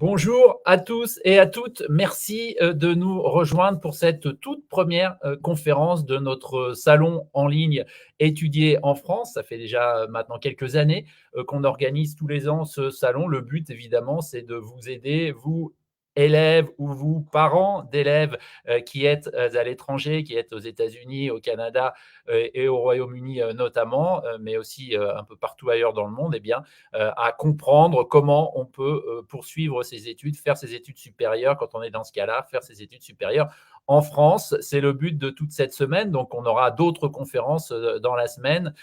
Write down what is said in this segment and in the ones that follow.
Bonjour à tous et à toutes. Merci de nous rejoindre pour cette toute première conférence de notre salon en ligne Étudier en France. Ça fait déjà maintenant quelques années qu'on organise tous les ans ce salon. Le but, évidemment, c'est de vous aider, vous, élèves ou vous, parents d'élèves qui êtes à l'étranger, qui êtes aux États-Unis, au Canada et au Royaume-Uni notamment, mais aussi un peu partout ailleurs dans le monde, eh bien, à comprendre comment on peut poursuivre ses études, faire ses études supérieures quand on est dans ce cas-là, faire ses études supérieures en France. C'est le but de toute cette semaine. Donc, on aura d'autres conférences dans la semaine,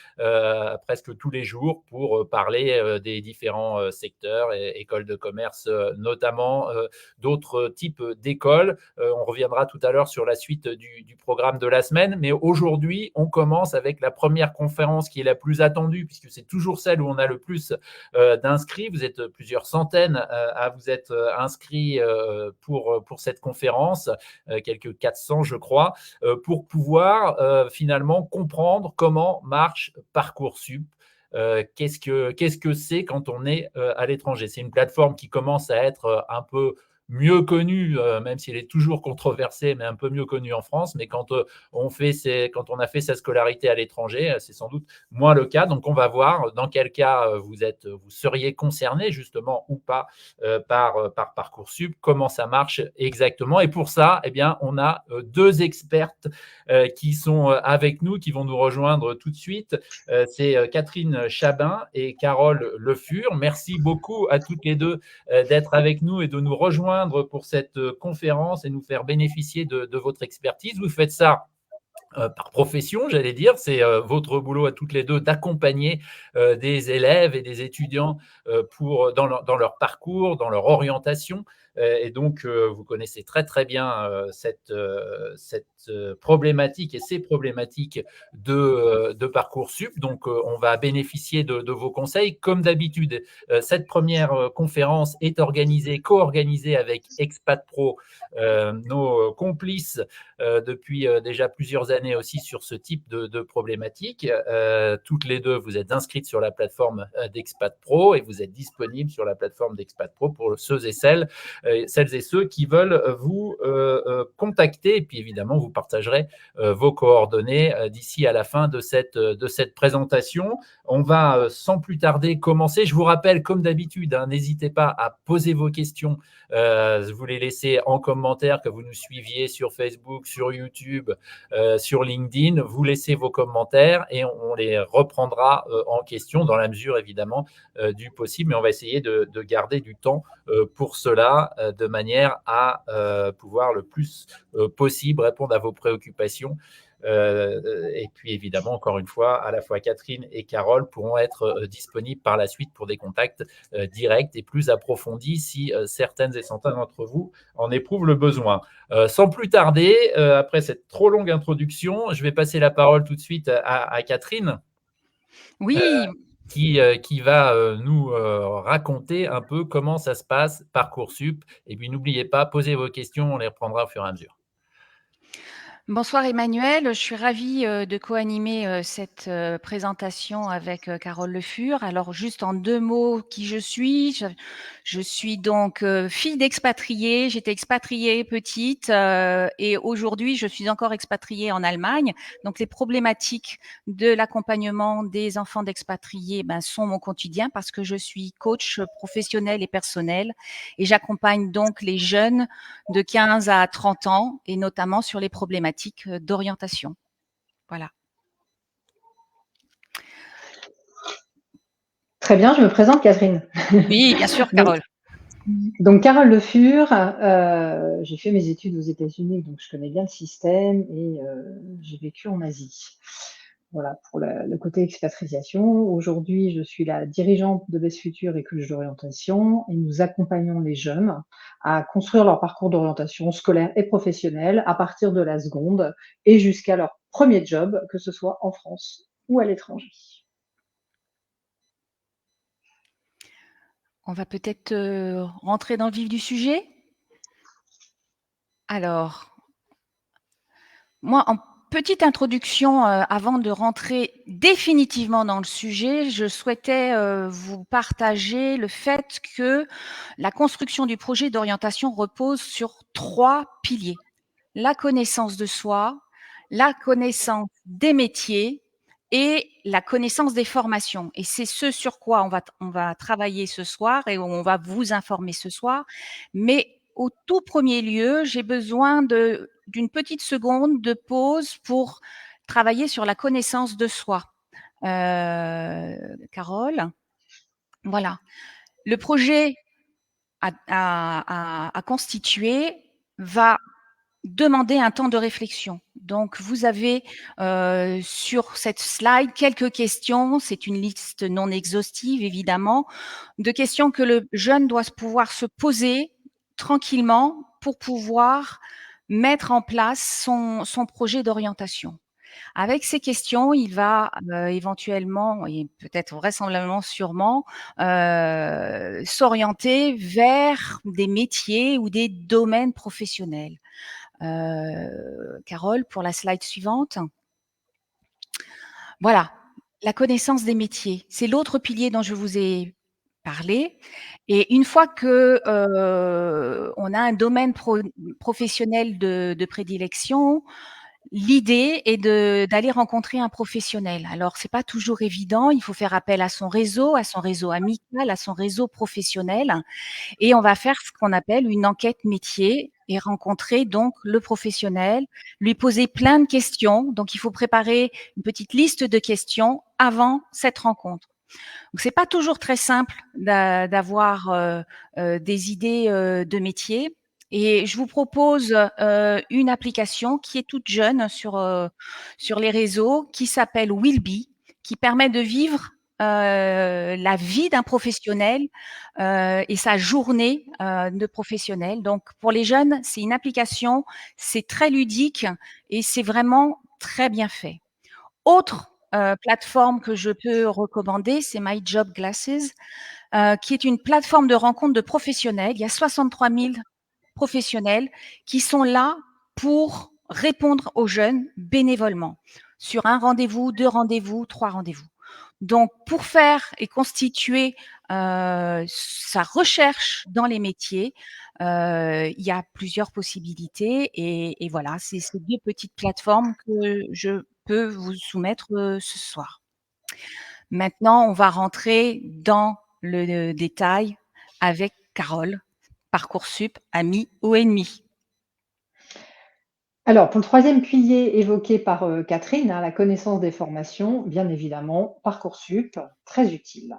presque tous les jours, pour parler des différents secteurs, et écoles de commerce notamment, d'autres types d'écoles. On reviendra tout à l'heure sur la suite du programme de la semaine. Mais aujourd'hui, on commence avec la première conférence qui est la plus attendue, puisque c'est toujours celle où on a le plus d'inscrits. Vous êtes plusieurs centaines à vous être inscrits pour cette conférence, quelques 400 je crois, pour pouvoir finalement comprendre comment marche Parcoursup. Qu'est-ce que c'est quand on est à l'étranger? C'est une plateforme qui commence à être un peu mieux connue, même si elle est toujours controversée, mais un peu mieux connue en France. Mais quand quand on a fait sa scolarité à l'étranger, c'est sans doute moins le cas. Donc, on va voir dans quel cas vous seriez concerné justement ou pas par Parcoursup, comment ça marche exactement. Et pour ça, eh bien, on a deux expertes qui sont avec nous, qui vont nous rejoindre tout de suite. C'est Catherine Chabin et Carole Le Fur. Merci beaucoup à toutes les deux d'être avec nous et de nous rejoindre pour cette conférence et nous faire bénéficier de votre expertise. Vous faites ça par profession, j'allais dire. C'est votre boulot à toutes les deux d'accompagner des élèves et des étudiants dans leur parcours, dans leur orientation. Et donc, vous connaissez très, très bien cette problématique et ces problématiques de Parcoursup. Donc, on va bénéficier de vos conseils. Comme d'habitude, cette première conférence est co-organisée avec Expat Pro, nos complices depuis déjà plusieurs années aussi sur ce type de problématiques. Toutes les deux, vous êtes inscrites sur la plateforme d'Expat Pro et vous êtes disponibles sur la plateforme d'Expat Pro pour celles et ceux qui veulent vous contacter. Et puis évidemment, vous partagerez vos coordonnées d'ici à la fin de cette présentation. On va sans plus tarder commencer. Je vous rappelle, comme d'habitude, n'hésitez pas à poser vos questions. Vous les laissez en commentaire, que vous nous suiviez sur Facebook, sur YouTube, sur LinkedIn. Vous laissez vos commentaires et on les reprendra en question dans la mesure évidemment du possible. Mais on va essayer de garder du temps pour cela, de manière à pouvoir le plus possible répondre à vos préoccupations. Et puis évidemment, encore une fois, à la fois Catherine et Carole pourront être disponibles par la suite pour des contacts directs et plus approfondis si certaines et certains d'entre vous en éprouvent le besoin. Sans plus tarder, après cette trop longue introduction, je vais passer la parole tout de suite à Catherine. Oui. Qui va nous raconter un peu comment ça se passe Parcoursup. Et puis n'oubliez pas, posez vos questions, on les reprendra au fur et à mesure. Bonsoir Emmanuel, je suis ravie de co-animer cette présentation avec Carole Le Fur. Alors juste en 2 mots, qui je suis. Je suis donc fille d'expatriée. J'étais expatriée petite et aujourd'hui je suis encore expatriée en Allemagne. Donc les problématiques de l'accompagnement des enfants d'expatriés sont mon quotidien parce que je suis coach professionnel et personnel et j'accompagne donc les jeunes de 15 à 30 ans et notamment sur les problématiques d'orientation. Voilà. Très bien, je me présente Catherine. Oui, bien sûr, Carole. Donc Carole Le Fur, j'ai fait mes études aux États-Unis, donc je connais bien le système et j'ai vécu en Asie. Voilà pour le côté expatriation. Aujourd'hui, je suis la dirigeante de Best Future et coach d'orientation et nous accompagnons les jeunes à construire leur parcours d'orientation scolaire et professionnelle à partir de la seconde et jusqu'à leur premier job, que ce soit en France ou à l'étranger. On va peut-être rentrer dans le vif du sujet. Alors, moi, petite introduction, avant de rentrer définitivement dans le sujet, je souhaitais, vous partager le fait que la construction du projet d'orientation repose sur 3 piliers. La connaissance de soi, la connaissance des métiers et la connaissance des formations, et c'est ce sur quoi on va travailler ce soir et on va vous informer ce soir. Mais au tout premier lieu, j'ai besoin d'une petite seconde de pause pour travailler sur la connaissance de soi. Carole? Voilà. Le projet à constituer va demander un temps de réflexion. Donc vous avez, sur cette slide quelques questions, c'est une liste non exhaustive évidemment, de questions que le jeune doit pouvoir se poser tranquillement pour pouvoir mettre en place son projet d'orientation. Avec ces questions, il va, éventuellement et peut-être vraisemblablement sûrement, s'orienter vers des métiers ou des domaines professionnels. Carole, pour la slide suivante. Voilà, la connaissance des métiers. C'est l'autre pilier dont je vous ai parlé, et une fois que, on a un domaine professionnel de prédilection, l'idée est d'aller rencontrer un professionnel. Alors c'est pas toujours évident, il faut faire appel à son réseau amical, à son réseau professionnel, et on va faire ce qu'on appelle une enquête métier et rencontrer donc le professionnel, lui poser plein de questions. Donc il faut préparer une petite liste de questions avant cette rencontre. Donc c'est pas toujours très simple d'avoir, des idées, de métier, et je vous propose, une application qui est toute jeune sur les réseaux, qui s'appelle Willby, qui permet de vivre, la vie d'un professionnel, et sa journée, de professionnel. Donc pour les jeunes, c'est une application, c'est très ludique et c'est vraiment très bien fait. Autre, plateforme que je peux recommander, c'est My Job Glasses, qui est une plateforme de rencontre de professionnels. Il y a 63 000 professionnels qui sont là pour répondre aux jeunes bénévolement, sur 1 rendez-vous, 2 rendez-vous, 3 rendez-vous. Donc pour faire et constituer, sa recherche dans les métiers, il y a plusieurs possibilités, et voilà, c'est ces 2 petites plateformes que je peux vous soumettre, ce soir. Maintenant, on va rentrer dans le détail avec Carole. Parcoursup, ami ou ennemi? Alors, pour le troisième pilier évoqué par Catherine, hein, la connaissance des formations, bien évidemment, Parcoursup, très utile.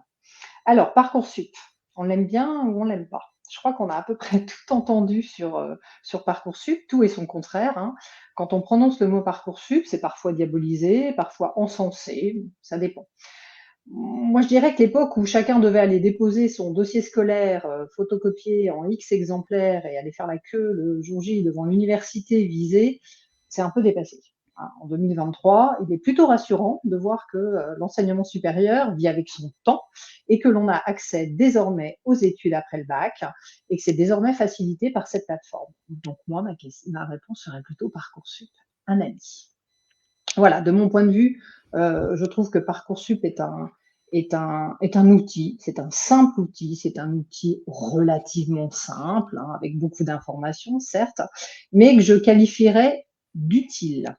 Alors, Parcoursup, on l'aime bien ou on l'aime pas? Je crois qu'on a à peu près tout entendu sur Parcoursup, tout et son contraire, hein. Quand on prononce le mot Parcoursup, c'est parfois diabolisé, parfois encensé, ça dépend. Moi, je dirais que l'époque où chacun devait aller déposer son dossier scolaire, photocopié en X exemplaires et aller faire la queue le jour J devant l'université visée, c'est un peu dépassé, hein. En 2023, il est plutôt rassurant de voir que, l'enseignement supérieur vit avec son temps et que l'on a accès désormais aux études après le bac et que c'est désormais facilité par cette plateforme. Donc moi, ma réponse serait plutôt Parcoursup, un ami. Voilà, de mon point de vue, je trouve que Parcoursup est un outil, c'est un simple outil, c'est un outil relativement simple, hein, avec beaucoup d'informations certes, mais que je qualifierais d'utile,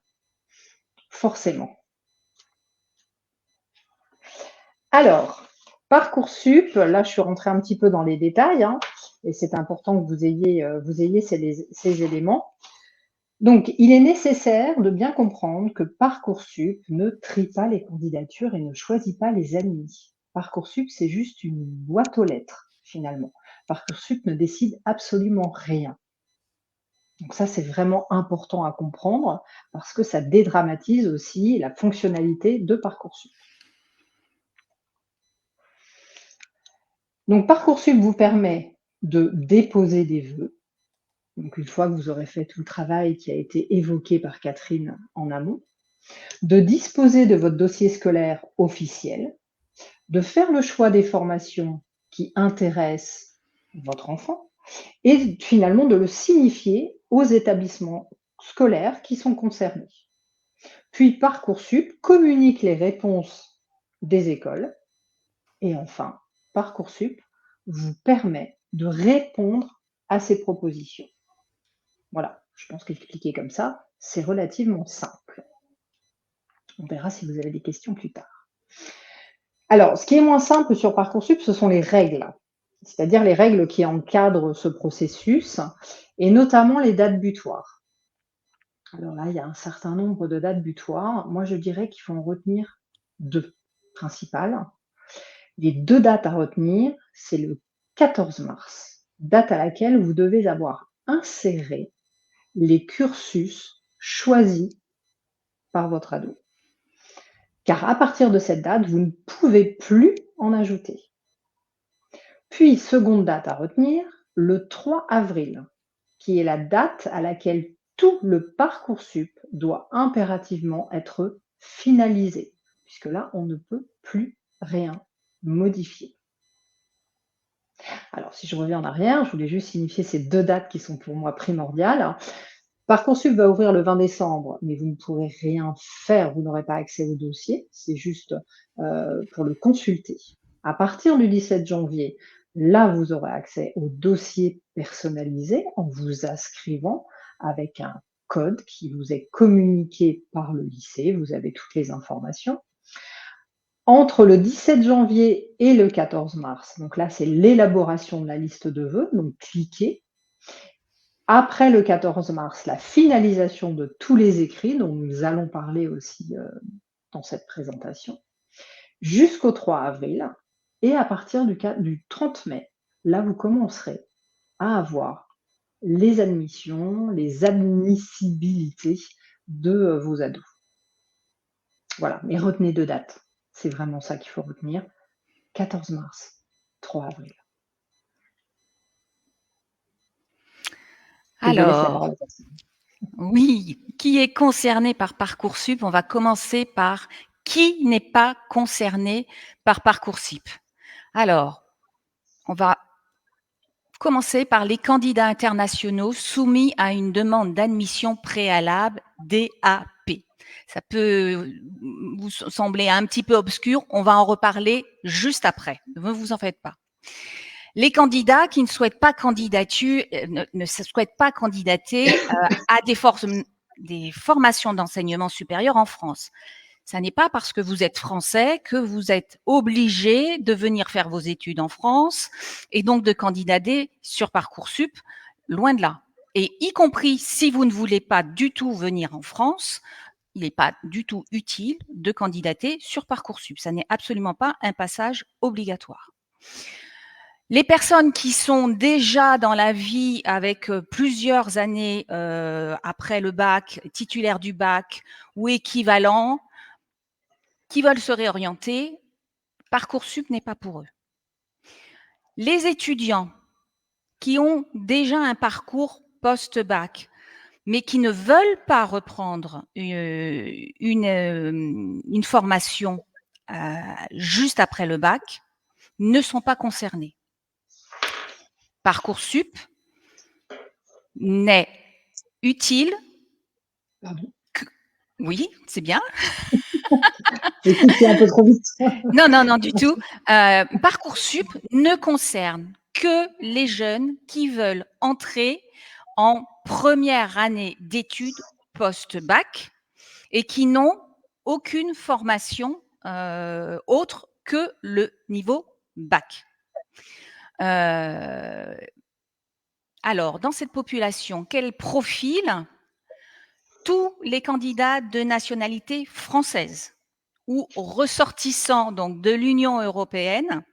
forcément. Alors, Parcoursup, là je suis rentrée un petit peu dans les détails, hein, et c'est important que vous ayez ces éléments. Donc, il est nécessaire de bien comprendre que Parcoursup ne trie pas les candidatures et ne choisit pas les admis. Parcoursup, c'est juste une boîte aux lettres, finalement. Parcoursup ne décide absolument rien. Donc ça, c'est vraiment important à comprendre parce que ça dédramatise aussi la fonctionnalité de Parcoursup. Donc, Parcoursup vous permet de déposer des vœux. Donc, une fois que vous aurez fait tout le travail qui a été évoqué par Catherine en amont, de disposer de votre dossier scolaire officiel, de faire le choix des formations qui intéressent votre enfant et finalement de le signifier aux établissements scolaires qui sont concernés. Puis Parcoursup communique les réponses des écoles. Et enfin, Parcoursup vous permet de répondre à ces propositions. Voilà, je pense qu'expliquer comme ça, c'est relativement simple. On verra si vous avez des questions plus tard. Alors, ce qui est moins simple sur Parcoursup, ce sont les règles, c'est-à-dire les règles qui encadrent ce processus, et notamment les dates butoirs. Alors là, il y a un certain nombre de dates butoirs. Moi, je dirais qu'il faut en retenir 2 principales. Les 2 dates à retenir, c'est le 14 mars, date à laquelle vous devez avoir inséré les cursus choisis par votre ado. Car à partir de cette date, vous ne pouvez plus en ajouter. Puis, seconde date à retenir, le 3 avril, qui est la date à laquelle tout le Parcoursup doit impérativement être finalisé, puisque là, on ne peut plus rien modifier. Alors, si je reviens en arrière, je voulais juste signifier ces 2 dates qui sont pour moi primordiales. Parcoursup va ouvrir le 20 décembre, mais vous ne pourrez rien faire, vous n'aurez pas accès au dossier, c'est juste pour le consulter. À partir du 17 janvier, là, vous aurez accès au dossier personnalisé en vous inscrivant avec un code qui vous est communiqué par le lycée, vous avez toutes les informations. Entre le 17 janvier et le 14 mars, donc là, c'est l'élaboration de la liste de vœux, donc cliquez. Après le 14 mars, la finalisation de tous les écrits, dont nous allons parler aussi dans cette présentation, jusqu'au 3 avril. Et à partir du 30 mai, là, vous commencerez à avoir les admissions, les admissibilités de vos ados. Voilà, mais retenez 2 dates. C'est vraiment ça qu'il faut retenir. 14 mars, 3 avril. Alors, oui, qui est concerné par Parcoursup? On va commencer par qui n'est pas concerné par Parcoursup. Alors, on va commencer par les candidats internationaux soumis à une demande d'admission préalable DAP. Ça peut vous sembler un petit peu obscur, on va en reparler juste après, ne vous en faites pas. Les candidats qui ne souhaitent pas ne souhaitent pas candidater à des formations d'enseignement supérieur en France. Ça n'est pas parce que vous êtes français que vous êtes obligé de venir faire vos études en France et donc de candidater sur Parcoursup, loin de là. Et y compris si vous ne voulez pas du tout venir en France, il n'est pas du tout utile de candidater sur Parcoursup. Ça n'est absolument pas un passage obligatoire. Les personnes qui sont déjà dans la vie avec plusieurs années après le bac, titulaires du bac ou équivalent, qui veulent se réorienter, Parcoursup n'est pas pour eux. Les étudiants qui ont déjà un parcours post-bac, mais qui ne veulent pas reprendre une formation juste après le bac, ne sont pas concernés. Parcoursup n'est utile que... Oui, c'est bien. C'est un peu trop vite. Non, du tout. Parcoursup ne concerne que les jeunes qui veulent entrer en première année d'études post-bac et qui n'ont aucune formation autre que le niveau bac. Alors, dans cette population, quel profil? Tous les candidats de nationalité française ou ressortissants donc de l'Union européenne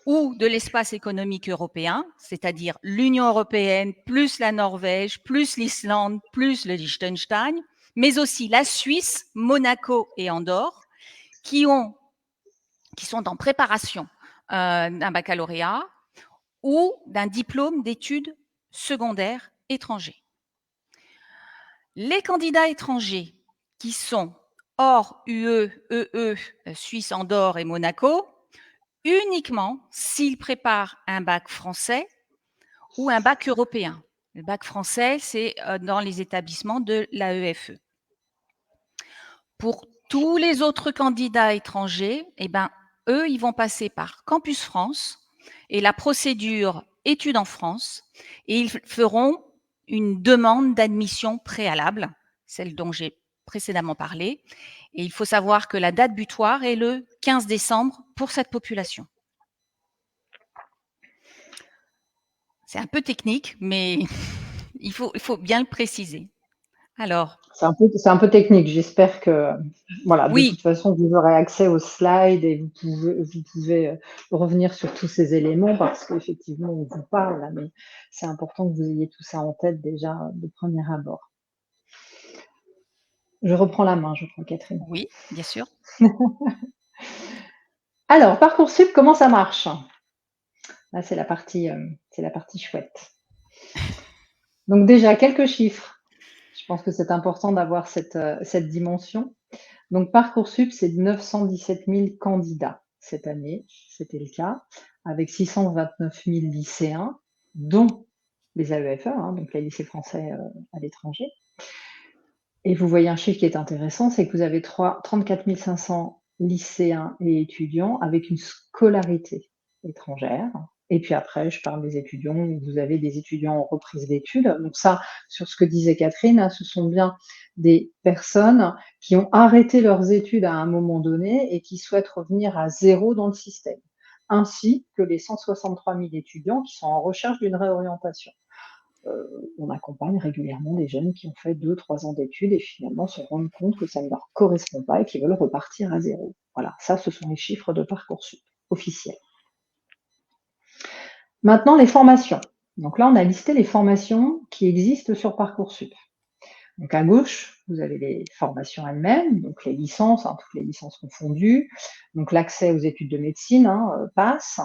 ou de l'espace économique européen, c'est-à-dire l'Union européenne plus la Norvège, plus l'Islande, plus le Liechtenstein, mais aussi la Suisse, Monaco et Andorre, qui sont en préparation d'un baccalauréat ou d'un diplôme d'études secondaires étrangers. Les candidats étrangers qui sont hors UE, EE, Suisse, Andorre et Monaco, uniquement s'ils préparent un bac français ou un bac européen. Le bac français, c'est dans les établissements de l'AEFE. Pour tous les autres candidats étrangers, eh ben, eux, ils vont passer par Campus France et la procédure études en France, et ils feront une demande d'admission préalable, celle dont j'ai précédemment parlé. Et il faut savoir que la date butoir est le 15 décembre pour cette population. C'est un peu technique, mais il faut bien le préciser. Alors, C'est un peu technique. J'espère que, voilà, de oui, toute façon, vous aurez accès aux slides et vous pouvez revenir sur tous ces éléments parce qu'effectivement, on vous parle là, mais c'est important que vous ayez tout ça en tête déjà de premier abord. Je reprends la main, je crois, Catherine. oui, bien sûr. Alors, Parcoursup, comment ça marche? Là, c'est la partie chouette. Donc déjà, quelques chiffres. Je pense que c'est important d'avoir cette dimension. Donc Parcoursup, c'est 917 000 candidats cette année, c'était le cas, avec 629 000 lycéens, dont les AEFE, donc les lycées français à l'étranger. Et vous voyez un chiffre qui est intéressant, c'est que vous avez 34 500 lycéens et étudiants avec une scolarité étrangère. Et puis après, je parle des étudiants, vous avez des étudiants en reprise d'études. Donc ça, sur ce que disait Catherine, ce sont bien des personnes qui ont arrêté leurs études à un moment donné et qui souhaitent revenir à zéro dans le système, ainsi que les 163 000 étudiants qui sont en recherche d'une réorientation. On accompagne régulièrement des jeunes qui ont fait 2-3 ans d'études et finalement se rendent compte que ça ne leur correspond pas et qu'ils veulent repartir à zéro. Voilà, ça, ce sont les chiffres de Parcoursup officiels. Maintenant, les formations. Donc là, on a listé les formations qui existent sur Parcoursup. Donc à gauche, vous avez les formations elles-mêmes, donc les licences, toutes les licences confondues, donc l'accès aux études de médecine, passe,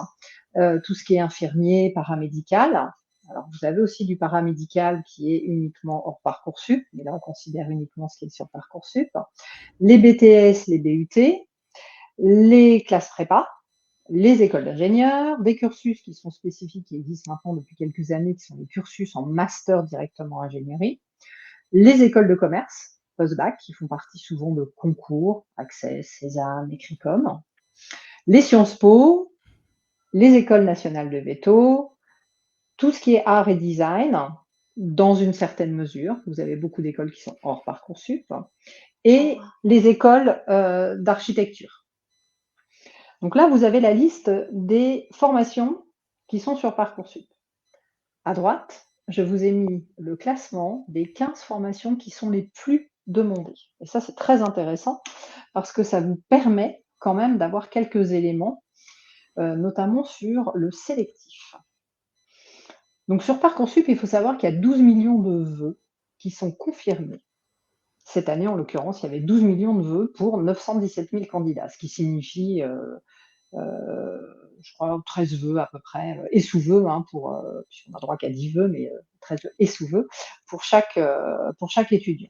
tout ce qui est infirmier, paramédical. Alors vous avez aussi du paramédical qui est uniquement hors Parcoursup, mais là on considère uniquement ce qui est sur Parcoursup. Les BTS, les BUT, les classes prépa, les écoles d'ingénieurs, des cursus qui sont spécifiques, qui existent maintenant depuis quelques années, qui sont les cursus en master directement ingénierie, les écoles de commerce, post-bac, qui font partie souvent de concours, Accès, César, Écricom, les Sciences Po, les écoles nationales de veto, tout ce qui est art et design, dans une certaine mesure. Vous avez beaucoup d'écoles qui sont hors Parcoursup, et les écoles d'architecture. Donc là, vous avez la liste des formations qui sont sur Parcoursup. À droite, je vous ai mis le classement des 15 formations qui sont les plus demandées. Et ça, c'est très intéressant parce que ça vous permet quand même d'avoir quelques éléments, notamment sur le sélectif. Donc sur Parcoursup, il faut savoir qu'il y a 12 millions de vœux qui sont confirmés. Cette année, en l'occurrence, il y avait 12 millions de vœux pour 917 000 candidats, ce qui signifie je crois 13 vœux à peu près, et sous-vœux, puisqu'on a droit qu'à 10 vœux, mais 13 vœux et sous-vœux pour chaque étudiant.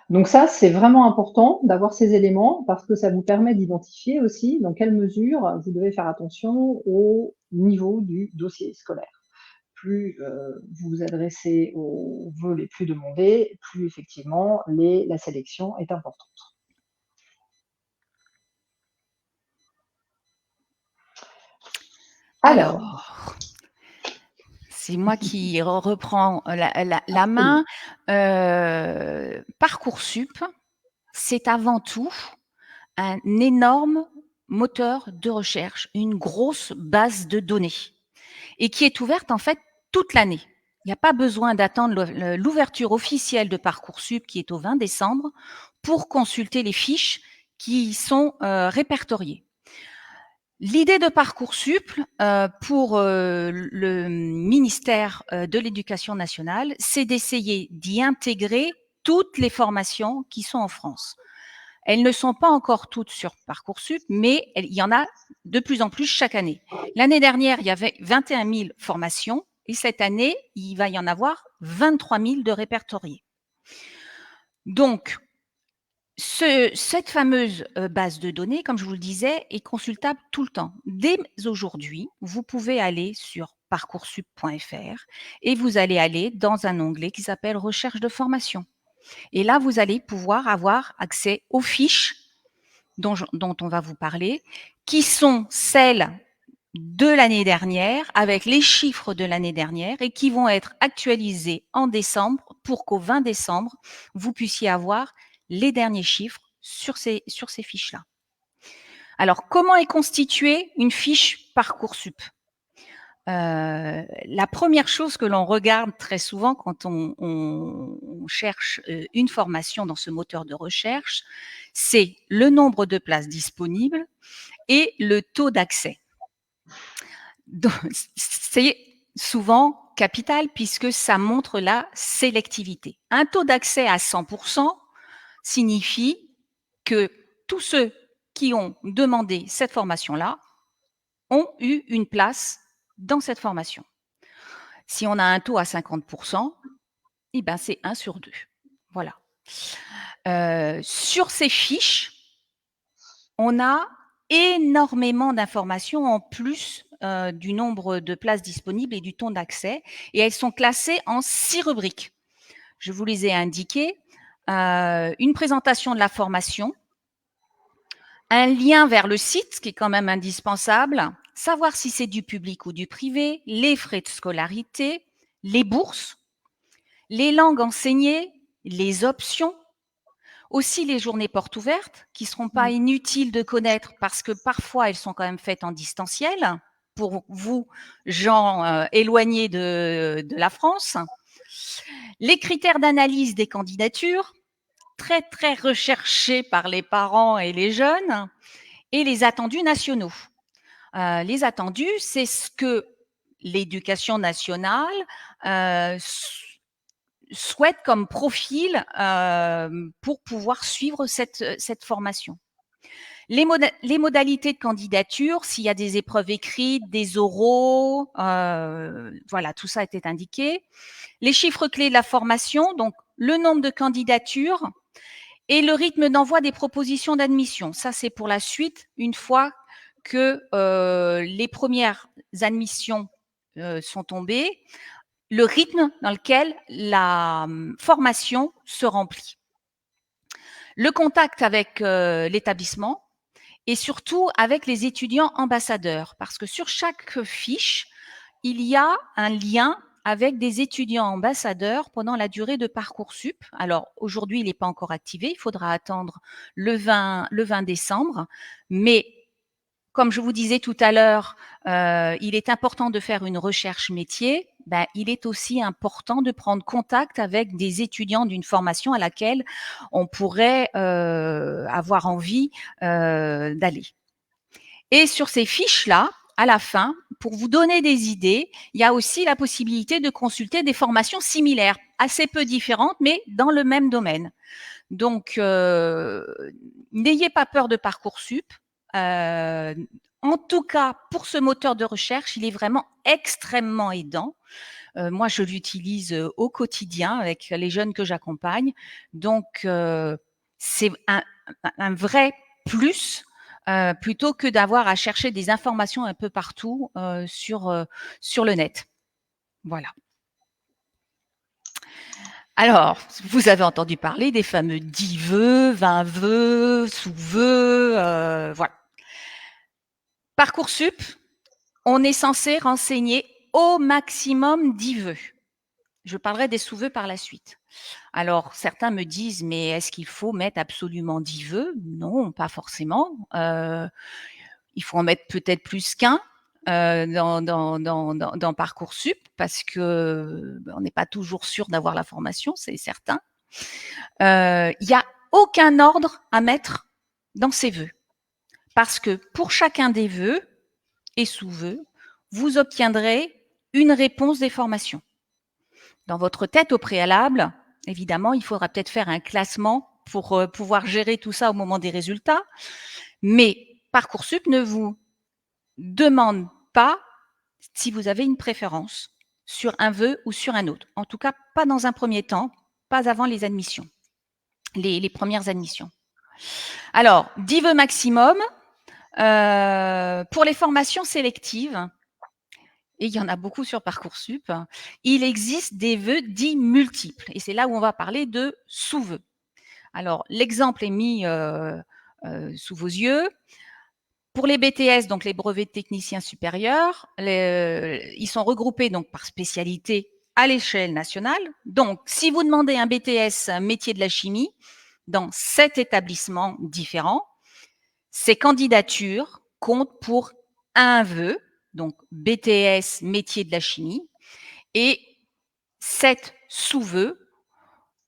Donc ça, c'est vraiment important d'avoir ces éléments parce que ça vous permet d'identifier aussi dans quelle mesure vous devez faire attention au niveau du dossier scolaire. Plus vous vous adressez aux vœux les plus demandés, plus effectivement la sélection est importante. Alors, c'est moi qui reprends la main. Parcoursup, c'est avant tout un énorme moteur de recherche, une grosse base de données et qui est ouverte en fait toute l'année. Il n'y a pas besoin d'attendre l'ouverture officielle de Parcoursup qui est au 20 décembre pour consulter les fiches qui sont répertoriées. L'idée de Parcoursup pour le ministère de l'Éducation nationale, c'est d'essayer d'y intégrer toutes les formations qui sont en France. Elles ne sont pas encore toutes sur Parcoursup, mais il y en a de plus en plus chaque année. L'année dernière, il y avait 21 000 formations et cette année, il va y en avoir 23 000 de répertoriés. Donc, cette fameuse base de données, comme je vous le disais, est consultable tout le temps. Dès aujourd'hui, vous pouvez aller sur parcoursup.fr et vous allez aller dans un onglet qui s'appelle « Recherche de formation ». Et là, vous allez pouvoir avoir accès aux fiches dont on va vous parler, qui sont celles de l'année dernière, avec les chiffres de l'année dernière, et qui vont être actualisées en décembre pour qu'au 20 décembre, vous puissiez avoir les derniers chiffres sur ces fiches-là. Alors, comment est constituée une fiche Parcoursup ? La première chose que l'on regarde très souvent quand on cherche une formation dans ce moteur de recherche, c'est le nombre de places disponibles et le taux d'accès. C'est souvent capital puisque ça montre la sélectivité. Un taux d'accès à 100% signifie que tous ceux qui ont demandé cette formation-là ont eu une place dans cette formation. Si on a un taux à 50%, eh ben c'est 1 sur 2. Voilà. Sur ces fiches, on a énormément d'informations en plus du nombre de places disponibles et du taux d'accès. Et elles sont classées en 6 rubriques. Je vous les ai indiquées. Une présentation de la formation, un lien vers le site, ce qui est quand même indispensable, savoir si c'est du public ou du privé, les frais de scolarité, les bourses, les langues enseignées, les options, aussi les journées portes ouvertes, qui ne seront pas inutiles de connaître parce que parfois elles sont quand même faites en distanciel pour vous, gens éloignés de la France. Les critères d'analyse des candidatures, très, très recherchés par les parents et les jeunes, et les attendus nationaux. Les attendus, c'est ce que l'éducation nationale souhaite comme profil pour pouvoir suivre cette formation. Les modalités de candidature, s'il y a des épreuves écrites, des oraux, voilà, tout ça était indiqué. Les chiffres clés de la formation, donc le nombre de candidatures et le rythme d'envoi des propositions d'admission. Ça, c'est pour la suite, une fois que les premières admissions sont tombées, le rythme dans lequel la formation se remplit. Le contact avec l'établissement et surtout avec les étudiants ambassadeurs, parce que sur chaque fiche, il y a un lien avec des étudiants ambassadeurs pendant la durée de Parcoursup. Alors aujourd'hui, il n'est pas encore activé, il faudra attendre le 20 décembre, mais comme je vous disais tout à l'heure, il est important de faire une recherche métier. Ben, il est aussi important de prendre contact avec des étudiants d'une formation à laquelle on pourrait avoir envie d'aller. Et sur ces fiches-là, à la fin, pour vous donner des idées, il y a aussi la possibilité de consulter des formations similaires, assez peu différentes, mais dans le même domaine. Donc, n'ayez pas peur de Parcoursup. En tout cas, pour ce moteur de recherche, il est vraiment extrêmement aidant. Moi, je l'utilise au quotidien avec les jeunes que j'accompagne. Donc, c'est un vrai plus plutôt que d'avoir à chercher des informations un peu partout sur le net. Voilà. Alors, vous avez entendu parler des fameux 10 vœux, 20 vœux, sous-vœux, voilà. Parcoursup, on est censé renseigner au maximum 10 vœux. Je parlerai des sous-vœux par la suite. Alors, certains me disent, mais est-ce qu'il faut mettre absolument 10 vœux? Non, pas forcément. Il faut en mettre peut-être plus qu'un dans Parcoursup parce que on n'est pas toujours sûr d'avoir la formation, c'est certain. Il n'y a aucun ordre à mettre dans ces vœux parce que pour chacun des vœux et sous-vœux, vous obtiendrez une réponse des formations. Dans votre tête au préalable, évidemment, il faudra peut-être faire un classement pour pouvoir gérer tout ça au moment des résultats, mais Parcoursup ne vous demande pas si vous avez une préférence sur un vœu ou sur un autre. En tout cas, pas dans un premier temps, pas avant les admissions, les premières admissions. Alors, 10 vœux maximum. Pour les formations sélectives, et il y en a beaucoup sur Parcoursup, il existe des vœux dits multiples. Et c'est là où on va parler de sous-vœux. Alors, l'exemple est mis sous vos yeux. Pour les BTS, donc les brevets de techniciens supérieurs, ils sont regroupés donc par spécialité à l'échelle nationale. Donc, si vous demandez un BTS métier de la chimie dans 7 établissements différents, ces candidatures comptent pour un vœu, donc BTS métier de la chimie, et 7 sous-vœux,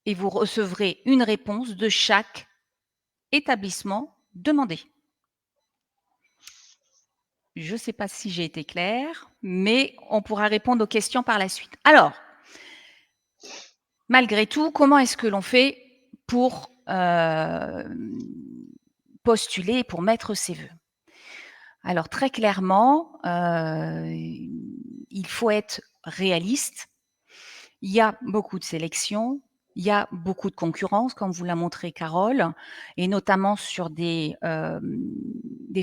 et vous recevrez une réponse de chaque établissement demandé. Je ne sais pas si j'ai été claire, mais on pourra répondre aux questions par la suite. Alors, malgré tout, comment est-ce que l'on fait pour postuler, pour mettre ses vœux? Alors, très clairement, il faut être réaliste. Il y a beaucoup de sélections, il y a beaucoup de concurrence, comme vous l'a montré Carole, et notamment sur des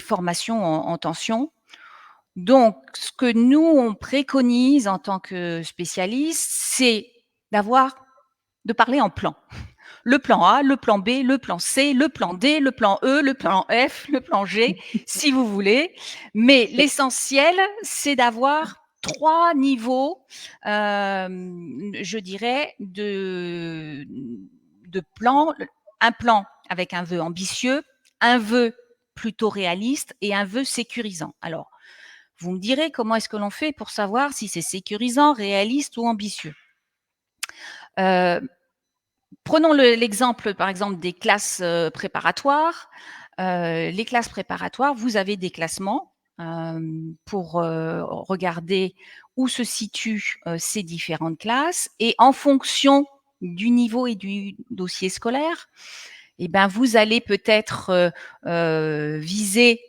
formations en tension. Donc, ce que nous, on préconise en tant que spécialiste, c'est de parler en plan. Le plan A, le plan B, le plan C, le plan D, le plan E, le plan F, le plan G, si vous voulez. Mais l'essentiel, c'est d'avoir 3 niveaux, je dirais, de plan. Un plan avec un vœu ambitieux, un vœu plutôt réaliste et un vœu sécurisant. Alors, vous me direz comment est-ce que l'on fait pour savoir si c'est sécurisant, réaliste ou ambitieux. Prenons l'exemple, par exemple, des classes préparatoires. Les classes préparatoires, vous avez des classements pour regarder où se situent ces différentes classes. Et en fonction du niveau et du dossier scolaire, eh ben, vous allez peut-être viser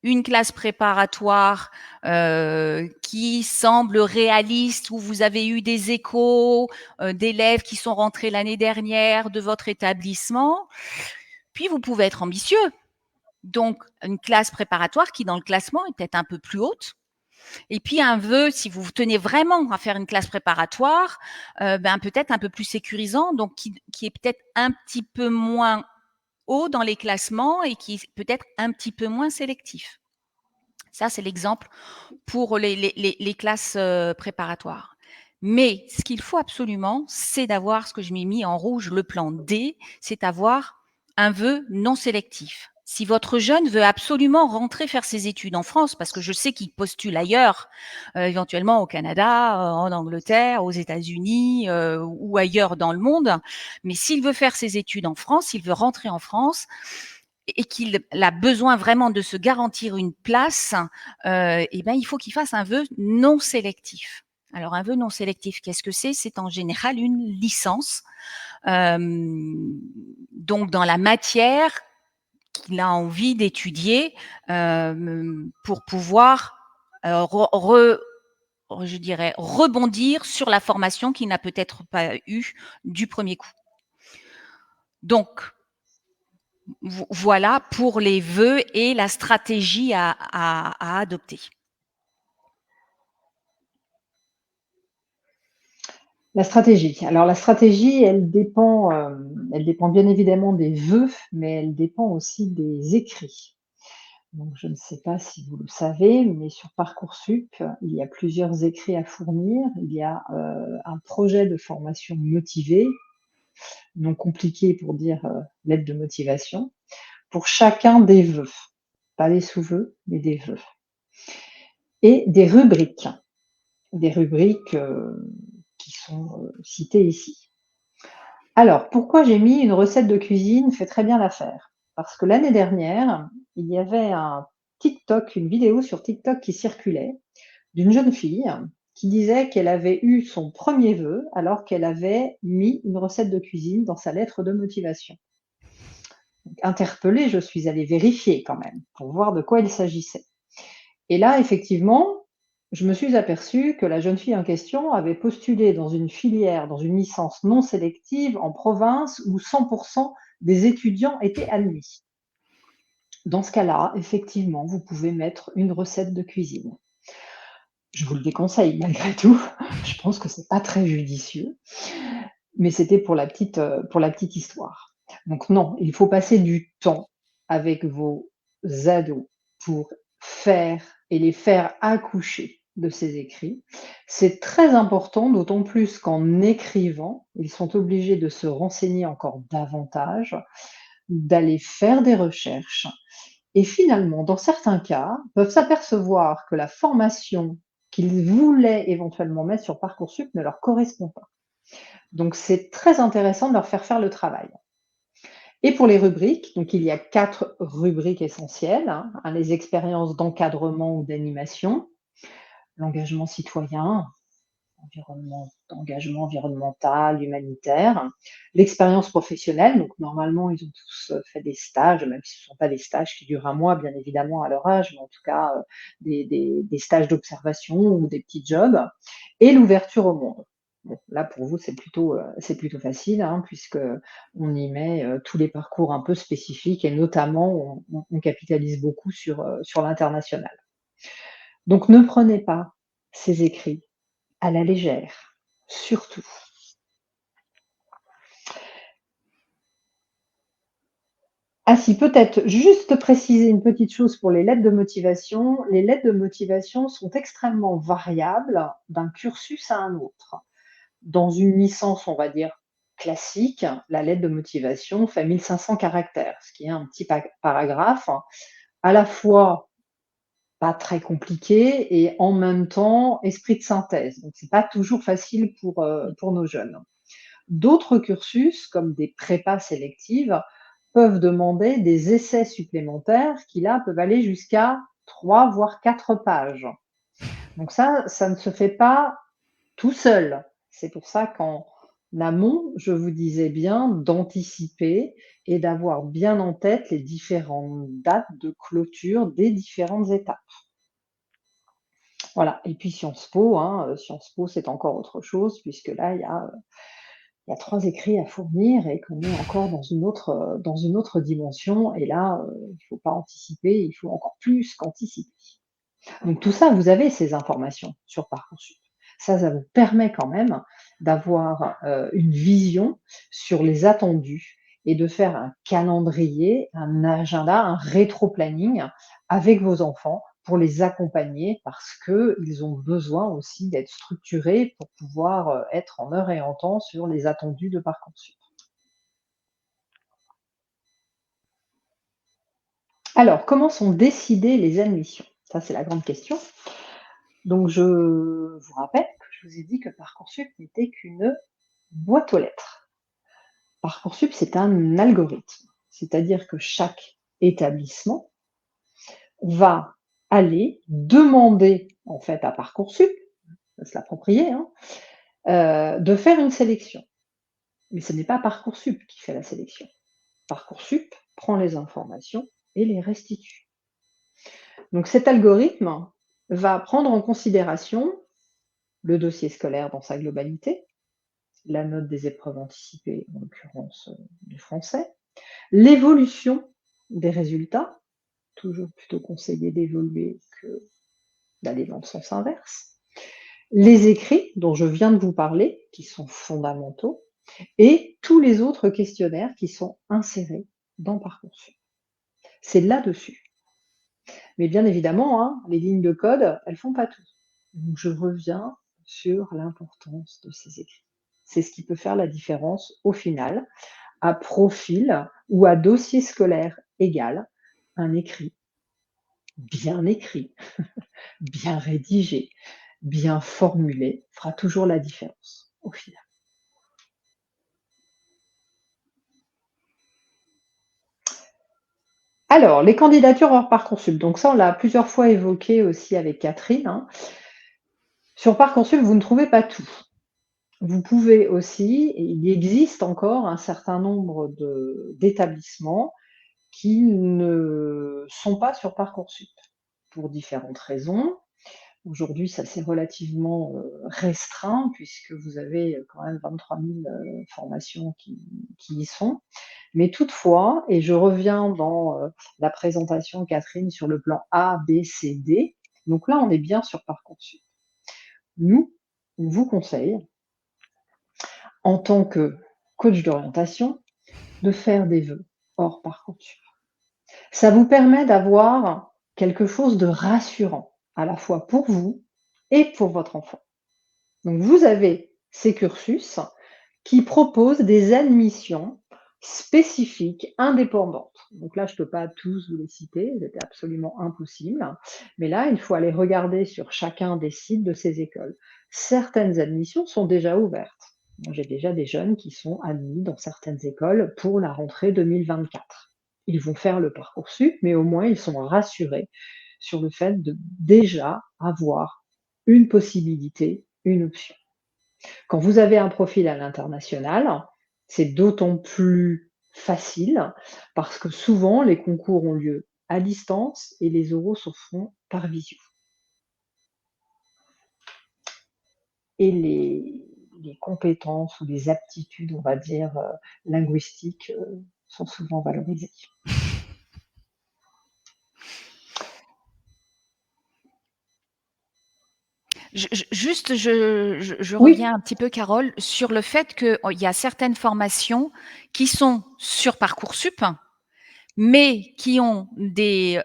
une classe préparatoire qui semble réaliste, où vous avez eu des échos d'élèves qui sont rentrés l'année dernière de votre établissement. Puis, vous pouvez être ambitieux. Donc, une classe préparatoire qui, dans le classement, est peut-être un peu plus haute. Et puis, un vœu, si vous tenez vraiment à faire une classe préparatoire, peut-être un peu plus sécurisant, donc qui est peut-être un petit peu moins haut dans les classements et qui est peut-être un petit peu moins sélectif. Ça, c'est l'exemple pour les classes préparatoires. Mais ce qu'il faut absolument, c'est d'avoir ce que je m'ai mis en rouge, le plan D, c'est avoir un vœu non sélectif. Si votre jeune veut absolument rentrer faire ses études en France, parce que je sais qu'il postule ailleurs, éventuellement au Canada, en Angleterre, aux États-Unis ou ailleurs dans le monde, mais s'il veut faire ses études en France, s'il veut rentrer en France, et qu'il a besoin vraiment de se garantir une place, il faut qu'il fasse un vœu non sélectif. Alors, un vœu non sélectif, qu'est-ce que c'est? C'est en général une licence. Donc, dans la matière qu'il a envie d'étudier pour pouvoir je dirais, rebondir sur la formation qu'il n'a peut-être pas eue du premier coup. Donc, voilà pour les vœux et la stratégie à adopter. La stratégie. Alors la stratégie, elle dépend bien évidemment des vœux, mais elle dépend aussi des écrits. Donc je ne sais pas si vous le savez, mais sur Parcoursup, il y a plusieurs écrits à fournir. Il y a un projet de formation motivé, non compliqué pour dire lettre de motivation, pour chacun des vœux. Pas des sous-vœux, mais des vœux. Et des rubriques. Des rubriques qui sont citées ici. Alors, pourquoi j'ai mis une recette de cuisine fait très bien l'affaire? Parce que l'année dernière, il y avait un TikTok, une vidéo sur TikTok qui circulait d'une jeune fille qui disait qu'elle avait eu son premier vœu alors qu'elle avait mis une recette de cuisine dans sa lettre de motivation. Donc, interpellée, je suis allée vérifier quand même pour voir de quoi il s'agissait. Et là, effectivement, je me suis aperçue que la jeune fille en question avait postulé dans une filière, dans une licence non sélective en province où 100% des étudiants étaient admis. Dans ce cas-là, effectivement, vous pouvez mettre une recette de cuisine. Je vous le déconseille malgré tout. Je pense que c'est pas très judicieux, mais c'était pour la petite histoire. Donc non, il faut passer du temps avec vos ados pour faire et les faire accoucher de ces écrits. C'est très important, d'autant plus qu'en écrivant, ils sont obligés de se renseigner encore davantage, d'aller faire des recherches et finalement, dans certains cas, peuvent s'apercevoir que la formation qu'ils voulaient éventuellement mettre sur Parcoursup ne leur correspond pas. Donc c'est très intéressant de leur faire le travail. Et pour les rubriques, donc il y a 4 rubriques essentielles, hein, les expériences d'encadrement ou d'animation, l'engagement citoyen, engagement environnemental, humanitaire, l'expérience professionnelle. Donc normalement, ils ont tous fait des stages, même si ce ne sont pas des stages qui durent un mois, bien évidemment, à leur âge, mais en tout cas des stages d'observation ou des petits jobs. Et l'ouverture au monde. Bon, là, pour vous, c'est plutôt facile, hein, puisque on y met tous les parcours un peu spécifiques et notamment, on capitalise beaucoup sur l'international. Donc, ne prenez pas ces écrits à la légère, surtout. Ah si, peut-être juste préciser une petite chose pour les lettres de motivation. Les lettres de motivation sont extrêmement variables d'un cursus à un autre. Dans une licence, on va dire classique, la lettre de motivation fait 1500 caractères, ce qui est un petit paragraphe, à la fois pas très compliqué et en même temps esprit de synthèse. Donc c'est pas toujours facile pour nos jeunes. D'autres cursus, comme des prépas sélectives, peuvent demander des essais supplémentaires qui, là, peuvent aller jusqu'à 3 voire 4 pages. Donc ça ne se fait pas tout seul. C'est pour ça qu'en amont, je vous disais bien d'anticiper et d'avoir bien en tête les différentes dates de clôture des différentes étapes. Voilà. Et puis Sciences Po, hein, Sciences Po, c'est encore autre chose puisque là, il y a 3 écrits à fournir et qu'on est encore dans une autre dimension et là, il faut pas anticiper, il faut encore plus qu'anticiper. Donc tout ça, vous avez ces informations sur Parcoursup. Ça vous permet quand même d'avoir, une vision sur les attendus et de faire un calendrier, un agenda, un rétro-planning avec vos enfants pour les accompagner parce qu'ils ont besoin aussi d'être structurés pour pouvoir, être en heure et en temps sur les attendus de Parcoursup. Alors, comment sont décidées les admissions? Ça, c'est la grande question. Donc je vous rappelle que je vous ai dit que Parcoursup n'était qu'une boîte aux lettres. Parcoursup, c'est un algorithme, c'est-à-dire que chaque établissement va aller demander en fait à Parcoursup, faut se l'approprier, hein, de faire une sélection. Mais ce n'est pas Parcoursup qui fait la sélection. Parcoursup prend les informations et les restitue. Donc cet algorithme va prendre en considération le dossier scolaire dans sa globalité, la note des épreuves anticipées, en l'occurrence du français, l'évolution des résultats, toujours plutôt conseillé d'évoluer que d'aller dans le sens inverse, les écrits dont je viens de vous parler, qui sont fondamentaux, et tous les autres questionnaires qui sont insérés dans Parcoursup. C'est là-dessus. Mais bien évidemment, hein, les lignes de code, elles font pas tout. Donc je reviens sur l'importance de ces écrits. C'est ce qui peut faire la différence au final, à profil ou à dossier scolaire égal, un écrit bien bien rédigé, bien formulé, fera toujours la différence au final. Alors, les candidatures hors Parcoursup. Donc ça, on l'a plusieurs fois évoqué aussi avec Catherine, hein. Sur Parcoursup, vous ne trouvez pas tout. Vous pouvez aussi, et il existe encore un certain nombre d'établissements qui ne sont pas sur Parcoursup pour différentes raisons. Aujourd'hui, ça s'est relativement restreint puisque vous avez quand même 23 000 formations qui y sont. Mais toutefois, et je reviens dans la présentation de Catherine sur le plan A, B, C, D, donc là, on est bien sur Parcoursup. nous, on vous conseille, en tant que coach d'orientation, de faire des vœux hors Parcoursup. Ça vous permet d'avoir quelque chose de rassurant, à la fois pour vous et pour votre enfant. Donc vous avez ces cursus qui proposent des admissions spécifiques, indépendantes. Donc là, je ne peux pas tous vous les citer, c'était absolument impossible. Mais là, il faut aller regarder sur chacun des sites de ces écoles. Certaines admissions sont déjà ouvertes. J'ai déjà des jeunes qui sont admis dans certaines écoles pour la rentrée 2024. Ils vont faire le Parcoursup, mais au moins ils sont rassurés sur le fait de déjà avoir une possibilité, une option. Quand vous avez un profil à l'international, c'est d'autant plus facile parce que souvent les concours ont lieu à distance et les oraux se font par visio. Et les compétences ou les aptitudes, on va dire, linguistiques, sont souvent valorisées. Je Oui, reviens un petit peu, Carole, sur le fait qu'il y a certaines formations qui sont sur Parcoursup, mais qui ont des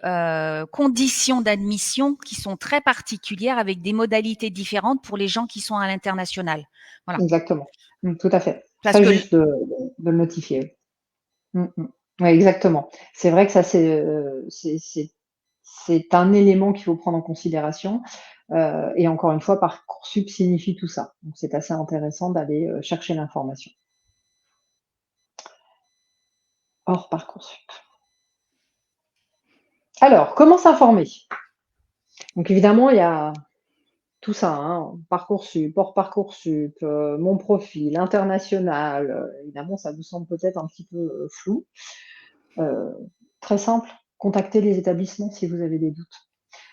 conditions d'admission qui sont très particulières avec des modalités différentes pour les gens qui sont à l'international. Voilà. exactement. Tout à fait. Parce Très que juste de le notifier. Ouais, exactement. C'est vrai que ça, c'est un élément qu'il faut prendre en considération. Et encore une fois, Parcoursup signifie tout ça. Donc c'est assez intéressant d'aller chercher l'information. Hors Parcoursup. Alors, comment s'informer? Donc évidemment, il y a tout ça, hein, Parcoursup, hors Parcoursup, mon profil, international. Évidemment, ça vous semble peut-être un petit peu flou. Très simple, contactez les établissements si vous avez des doutes.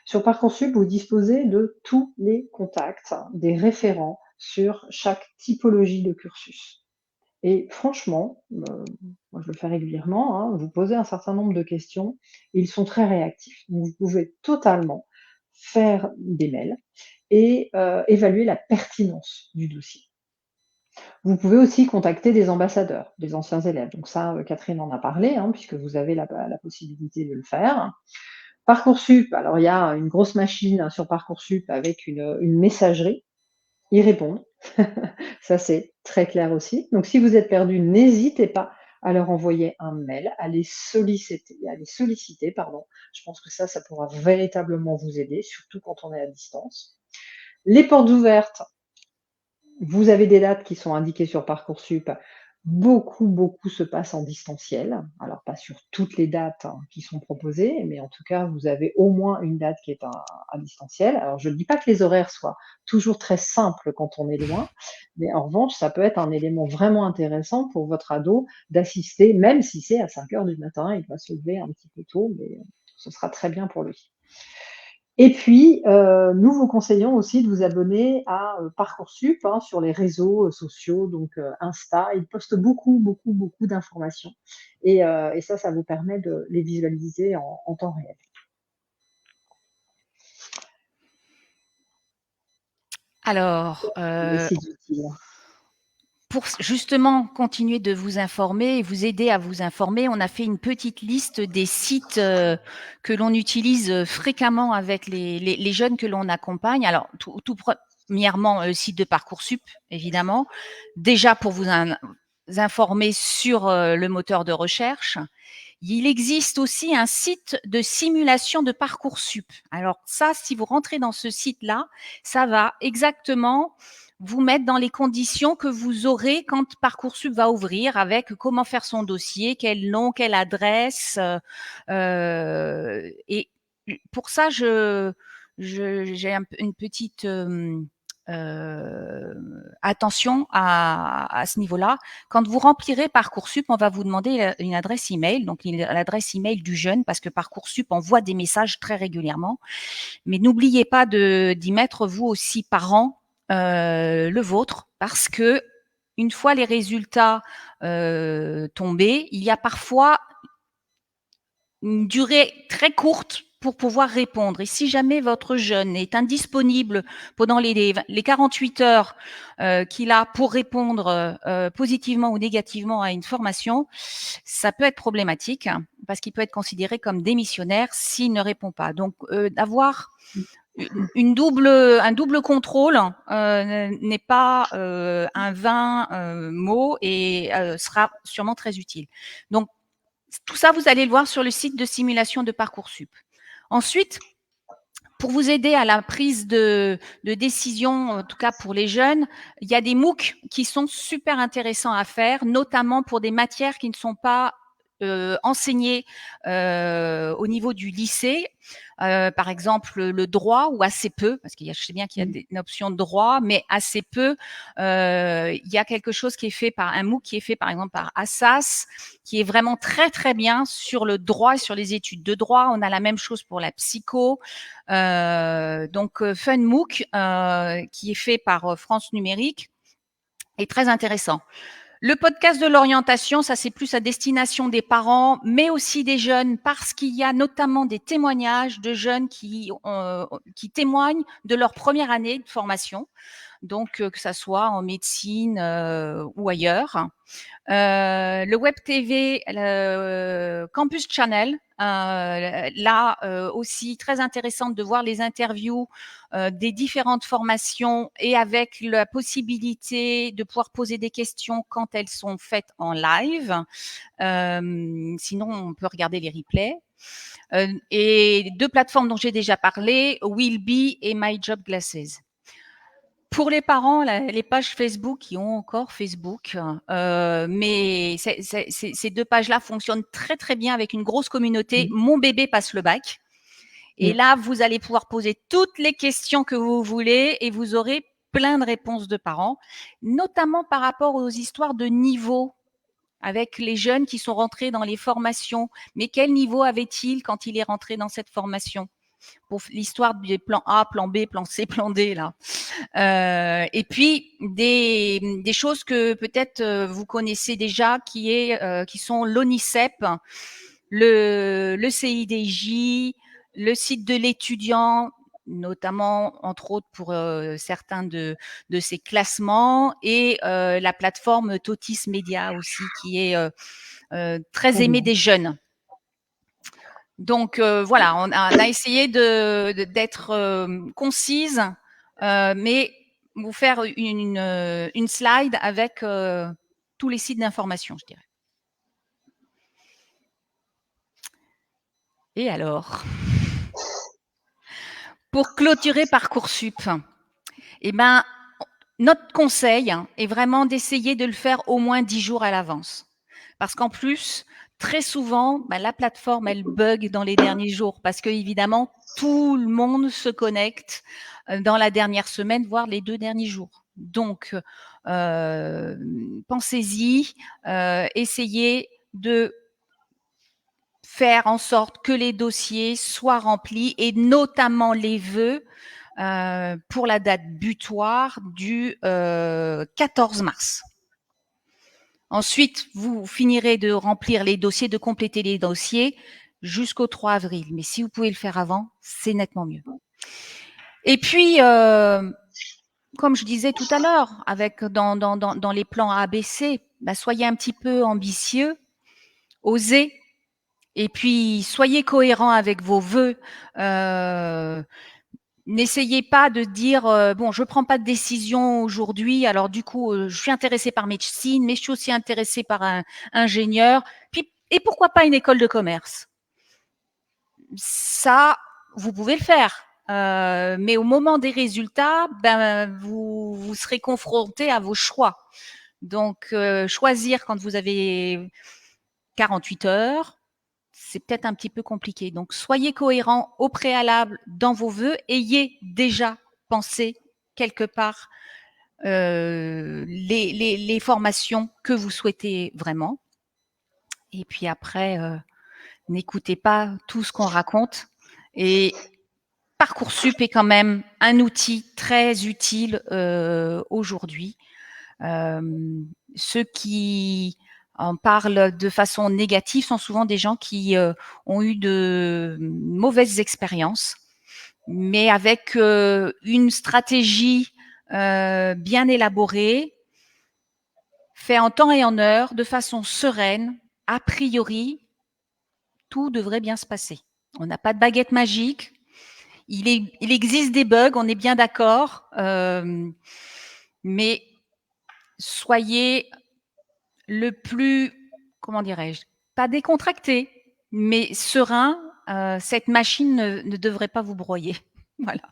Sur Parcoursup, vous disposez de tous les contacts des référents sur chaque typologie de cursus. Et franchement, moi je le fais régulièrement, hein, vous posez un certain nombre de questions, ils sont très réactifs. Donc vous pouvez totalement faire des mails et évaluer la pertinence du dossier. Vous pouvez aussi contacter des ambassadeurs, des anciens élèves. Donc ça, Catherine en a parlé, hein, puisque vous avez la possibilité de le faire. Parcoursup, alors il y a une grosse machine sur Parcoursup avec une messagerie. Ils répondent. Ça, c'est très clair aussi. Donc, si vous êtes perdu, n'hésitez pas à leur envoyer un mail, à les solliciter, pardon. Je pense que ça pourra véritablement vous aider, surtout quand on est à distance. Les portes ouvertes, vous avez des dates qui sont indiquées sur Parcoursup. Beaucoup se passe en distanciel. Alors, pas sur toutes les dates, hein, qui sont proposées, mais en tout cas, vous avez au moins une date qui est à distanciel. Alors, je ne dis pas que les horaires soient toujours très simples quand on est loin, mais en revanche, ça peut être un élément vraiment intéressant pour votre ado d'assister, même si c'est à 5 heures du matin, il va se lever un petit peu tôt, mais ce sera très bien pour lui. Et puis, nous vous conseillons aussi de vous abonner à Parcoursup, hein, sur les réseaux sociaux, donc Insta. Ils postent beaucoup d'informations et ça vous permet de les visualiser en temps réel. alors, Les sites utiles. pour justement continuer de vous informer et vous aider à vous informer, on a fait une petite liste des sites que l'on utilise fréquemment avec les jeunes que l'on accompagne. Alors, tout premièrement, le site de Parcoursup, évidemment, déjà pour vous informer sur le moteur de recherche. Il existe aussi un site de simulation de Parcoursup. Alors ça, si vous rentrez dans ce site-là, ça va exactement vous mettre dans les conditions que vous aurez quand Parcoursup va ouvrir, avec comment faire son dossier, quel nom, quelle adresse. Et pour ça, j'ai une petite attention à ce niveau-là. Quand vous remplirez Parcoursup, on va vous demander une adresse email, donc l'adresse email du jeune, parce que Parcoursup envoie des messages très régulièrement. Mais n'oubliez pas d'y mettre vous aussi parents le vôtre, parce que une fois les résultats tombés, il y a parfois une durée très courte pour pouvoir répondre. Et si jamais votre jeune est indisponible pendant les 48 heures qu'il a pour répondre positivement ou négativement à une formation, ça peut être problématique parce qu'il peut être considéré comme démissionnaire s'il ne répond pas. Donc, d'avoir un double contrôle n'est pas un vain mot et sera sûrement très utile. Donc, tout ça, vous allez le voir sur le site de simulation de Parcoursup. Ensuite, pour vous aider à la prise de décision, en tout cas pour les jeunes, il y a des MOOC qui sont super intéressants à faire, notamment pour des matières qui ne sont pas enseignées au niveau du lycée. Par exemple, le droit, ou assez peu, parce je sais bien qu'il y a une option de droit, mais assez peu. Il y a quelque chose qui est fait par un MOOC qui est fait par exemple par Assas, qui est vraiment très très bien sur le droit et sur les études de droit. On a la même chose pour la psycho. Donc Fun MOOC, qui est fait par France Numérique, est très intéressant. Le podcast de l'orientation, ça c'est plus à destination des parents, mais aussi des jeunes, parce qu'il y a notamment des témoignages de jeunes qui témoignent de leur première année de formation, donc que ça soit en médecine ou ailleurs. Le Web TV, le Campus Channel, là aussi très intéressante de voir les interviews des différentes formations et avec la possibilité de pouvoir poser des questions quand elles sont faites en live. Sinon, on peut regarder les replays. Et deux plateformes dont j'ai déjà parlé, Willby et My Job Glasses. Pour les parents, les pages Facebook qui ont encore Facebook, mais ces deux pages-là fonctionnent très très bien avec une grosse communauté. Mon bébé passe le bac. Et là, vous allez pouvoir poser toutes les questions que vous voulez et vous aurez plein de réponses de parents, notamment par rapport aux histoires de niveau avec les jeunes qui sont rentrés dans les formations. Mais quel niveau avait-il quand il est rentré dans cette formation? Pour l'histoire des plans A, plan B, plan C, plan D, là. Et puis, des choses que peut-être vous connaissez déjà, qui sont l'ONICEP, le CIDJ, le site de l'étudiant, notamment, entre autres, pour certains de ces classements, et la plateforme Totis Media aussi, qui est très aimée des jeunes. Donc voilà, on a essayé d'être concise, mais vous faire une slide avec tous les sites d'information, je dirais. Et alors, pour clôturer Parcoursup, eh ben, notre conseil est vraiment d'essayer de le faire au moins 10 jours à l'avance. Parce qu'en plus, très souvent, la plateforme, elle bug dans les derniers jours parce que évidemment, tout le monde se connecte dans la dernière semaine, voire les 2 derniers jours. Donc, pensez-y, essayez de faire en sorte que les dossiers soient remplis et notamment les vœux pour la date butoir du 14 mars. Ensuite, vous finirez de remplir les dossiers, de compléter les dossiers jusqu'au 3 avril. Mais si vous pouvez le faire avant, c'est nettement mieux. Et puis, comme je disais tout à l'heure, avec dans les plans ABC, soyez un petit peu ambitieux, osez, et puis soyez cohérents avec vos vœux. N'essayez pas de dire bon, je prends pas de décision aujourd'hui, alors du coup, je suis intéressé par médecine, mais je suis aussi intéressé par un ingénieur. Puis, et pourquoi pas une école de commerce? Ça, vous pouvez le faire. Mais au moment des résultats, vous serez confronté à vos choix. Donc, choisir quand vous avez 48 heures, c'est peut-être un petit peu compliqué. Donc, soyez cohérents au préalable dans vos vœux. Ayez déjà pensé quelque part les formations que vous souhaitez vraiment. Et puis après, n'écoutez pas tout ce qu'on raconte. Et Parcoursup est quand même un outil très utile aujourd'hui. Ceux qui on parle de façon négative sont souvent des gens qui ont eu de mauvaises expériences, mais avec une stratégie bien élaborée, fait en temps et en heure, de façon sereine, a priori, tout devrait bien se passer. On n'a pas de baguette magique. Il existe des bugs, on est bien d'accord, mais soyez le plus, comment dirais-je, pas décontracté, mais serein. Cette machine ne devrait pas vous broyer. Voilà.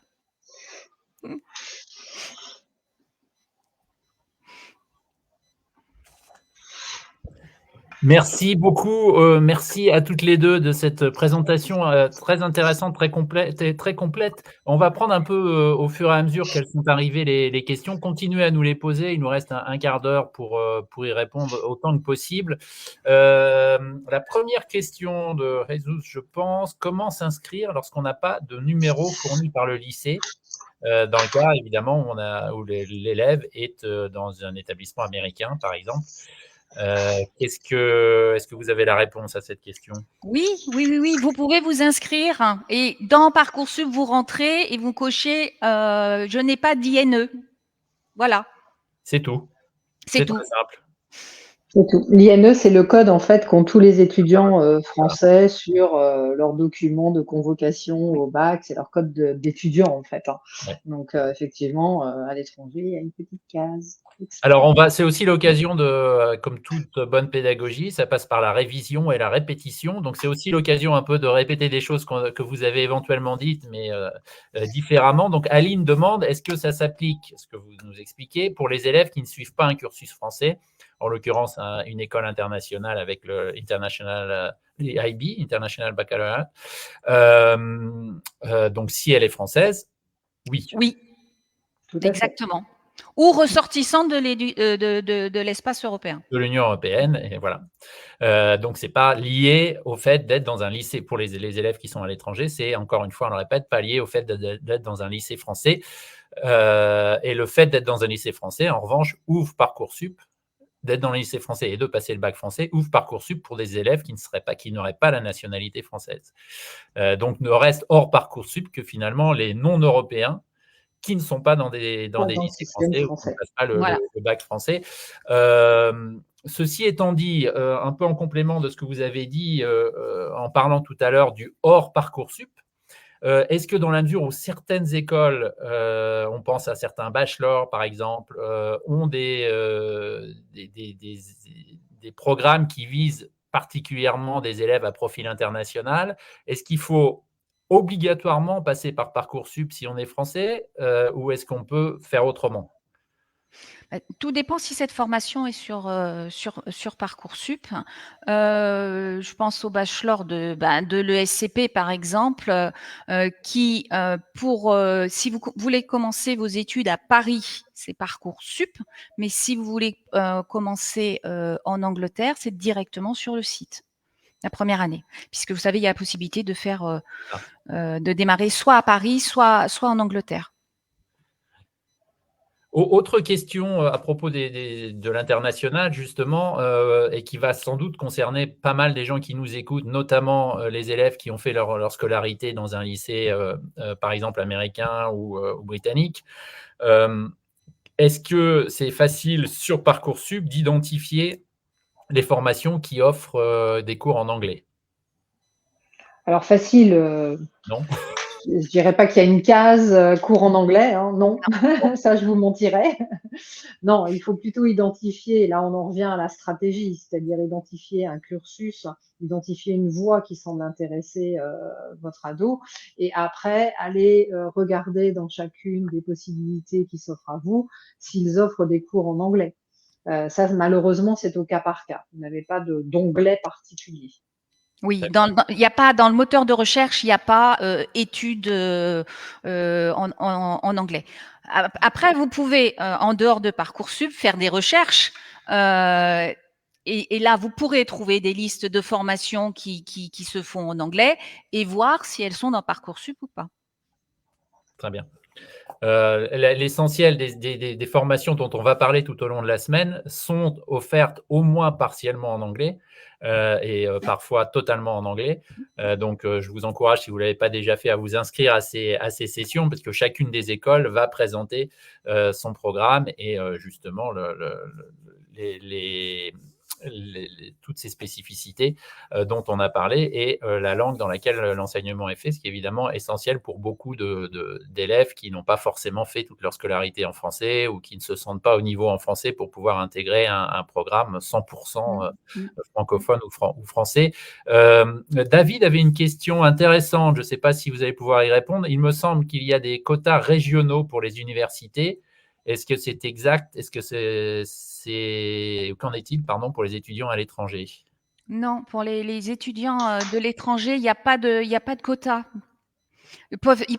Merci beaucoup. Merci à toutes les deux de cette présentation très intéressante, très complète. On va prendre un peu au fur et à mesure qu'elles sont arrivées les questions. Continuez à nous les poser. Il nous reste un quart d'heure pour y répondre autant que possible. La première question de Jesus, je pense, comment s'inscrire lorsqu'on n'a pas de numéro fourni par le lycée dans le cas, évidemment, où l'élève est dans un établissement américain, par exemple. Est-ce que vous avez la réponse à cette question? Oui, vous pouvez vous inscrire et dans Parcoursup, vous rentrez et vous cochez je n'ai pas d'INE. Voilà. C'est tout. C'est tout. Très simple. C'est tout. L'INE, c'est le code en fait qu'ont tous les étudiants français sur leurs documents de convocation au bac. C'est leur code d'étudiant en fait. Hein. Ouais. Donc effectivement, à l'étranger, il y a une petite case. Alors, c'est aussi l'occasion de, comme toute bonne pédagogie, ça passe par la révision et la répétition. Donc, c'est aussi l'occasion un peu de répéter des choses que vous avez éventuellement dites, mais différemment. Donc, Aline demande, est-ce que ça s'applique, ce que vous nous expliquez, pour les élèves qui ne suivent pas un cursus français, en l'occurrence une école internationale avec le IB, International Baccalaureate. Donc, si elle est française, oui. Oui, exactement. Ou ressortissante de l'espace européen. De l'Union européenne, et voilà. Donc, ce n'est pas lié au fait d'être dans un lycée. Pour les élèves qui sont à l'étranger, c'est, encore une fois, on le répète, pas lié au fait d'être dans un lycée français. Et le fait d'être dans un lycée français, en revanche, ouvre Parcoursup, d'être dans le lycée français et de passer le bac français, ouvre Parcoursup pour des élèves qui n'auraient pas la nationalité française. Donc, ne reste hors Parcoursup que finalement les non-européens qui ne sont pas dans des lycées français ou qui ne passent pas le bac français. Ceci étant dit, un peu en complément de ce que vous avez dit en parlant tout à l'heure du hors Parcoursup, est-ce que dans la mesure où certaines écoles, on pense à certains bachelors par exemple, ont des programmes qui visent particulièrement des élèves à profil international, est-ce qu'il faut obligatoirement passer par Parcoursup si on est français ou est-ce qu'on peut faire autrement? Tout dépend si cette formation est sur Parcoursup. Je pense au bachelor de l'ESCP, par exemple, qui, si vous voulez commencer vos études à Paris, c'est Parcoursup, mais si vous voulez commencer en Angleterre, c'est directement sur le site, la première année. Puisque vous savez, il y a la possibilité de faire, de démarrer soit à Paris, soit en Angleterre. Autre question à propos de l'international, justement, et qui va sans doute concerner pas mal des gens qui nous écoutent, notamment les élèves qui ont fait leur scolarité dans un lycée, par exemple, américain ou britannique. Est-ce que c'est facile sur Parcoursup d'identifier les formations qui offrent des cours en anglais? Alors facile, Non. je dirais pas qu'il y a une case cours en anglais, hein, non, ça je vous mentirais. Non, il faut plutôt identifier, là on en revient à la stratégie, c'est-à-dire identifier un cursus, identifier une voie qui semble intéresser votre ado, et après aller regarder dans chacune des possibilités qui s'offrent à vous, s'ils offrent des cours en anglais. Ça, malheureusement, c'est au cas par cas. Vous n'avez pas d'onglet particulier. Oui, il n'y a pas dans le moteur de recherche, il n'y a pas études en anglais. Après, vous pouvez, en dehors de Parcoursup, faire des recherches. Et là, vous pourrez trouver des listes de formations qui se font en anglais et voir si elles sont dans Parcoursup ou pas. Très bien. L'essentiel des formations dont on va parler tout au long de la semaine sont offertes au moins partiellement en anglais et parfois totalement en anglais. Donc, je vous encourage, si vous ne l'avez pas déjà fait, à vous inscrire à ces sessions parce que chacune des écoles va présenter son programme et justement toutes ces spécificités dont on a parlé et la langue dans laquelle l'enseignement est fait, ce qui est évidemment essentiel pour beaucoup d'élèves qui n'ont pas forcément fait toute leur scolarité en français ou qui ne se sentent pas au niveau en français pour pouvoir intégrer un programme 100% francophone ou français. David avait une question intéressante, je ne sais pas si vous allez pouvoir y répondre. Il me semble qu'il y a des quotas régionaux pour les universités. Est-ce que c'est exact? Est-ce que qu'en est-il, pardon, pour les étudiants à l'étranger? Non, pour les étudiants de l'étranger, il n'y a pas de quota.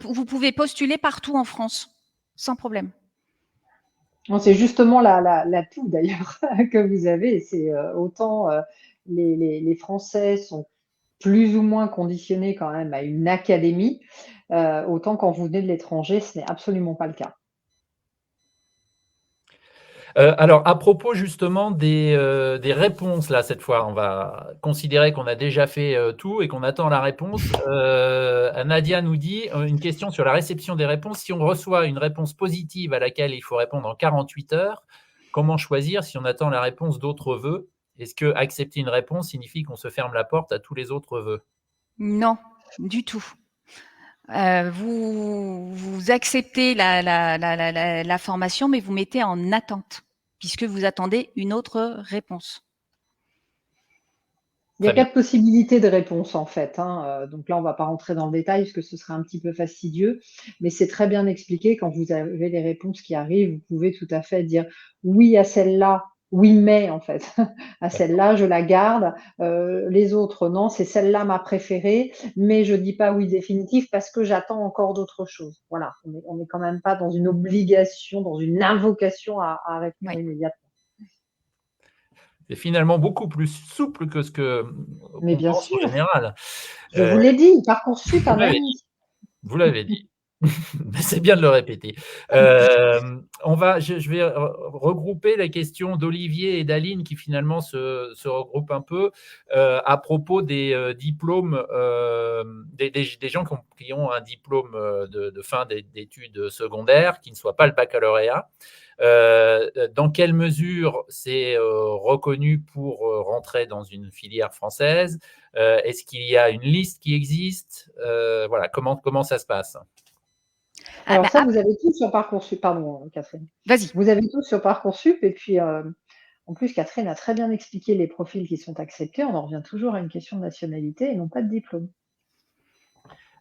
Vous pouvez postuler partout en France, sans problème. C'est justement l'atout d'ailleurs que vous avez. C'est autant les Français sont plus ou moins conditionnés quand même à une académie, autant quand vous venez de l'étranger, ce n'est absolument pas le cas. Alors, à propos justement des réponses, là, cette fois, on va considérer qu'on a déjà fait tout et qu'on attend la réponse. Nadia nous dit une question sur la réception des réponses. Si on reçoit une réponse positive à laquelle il faut répondre en 48 heures, comment choisir si on attend la réponse d'autres vœux? Est-ce que accepter une réponse signifie qu'on se ferme la porte à tous les autres vœux? Non, du tout. Vous acceptez la formation, mais vous mettez en attente, puisque vous attendez une autre réponse. Il y a 4 possibilités de réponse en fait. Donc là, on ne va pas rentrer dans le détail parce que ce serait un petit peu fastidieux, mais c'est très bien expliqué. Quand vous avez les réponses qui arrivent, vous pouvez tout à fait dire oui à celle-là, oui mais en fait, à celle-là, je la garde. Les autres, non, c'est celle-là ma préférée, mais je ne dis pas oui définitif parce que j'attends encore d'autres choses. Voilà, on n'est quand même pas dans une obligation, dans une invocation à répondre immédiatement. C'est finalement beaucoup plus souple que ce qu'on pense en général. Je vous l'ai dit, Parcoursup a même. Vous l'avez dit. C'est bien de le répéter. Je vais regrouper les questions d'Olivier et d'Aline qui finalement se regroupent un peu à propos des diplômes, des gens qui ont un diplôme de fin d'études secondaires qui ne soit pas le baccalauréat. Dans quelle mesure c'est reconnu pour rentrer dans une filière française? Est-ce qu'il y a une liste qui existe? Voilà, comment ça se passe? Alors ça, vous avez tout sur Parcoursup. Pardon, Catherine. Vas-y. Vous avez tout sur Parcoursup et puis en plus, Catherine a très bien expliqué les profils qui sont acceptés. On en revient toujours à une question de nationalité et non pas de diplôme.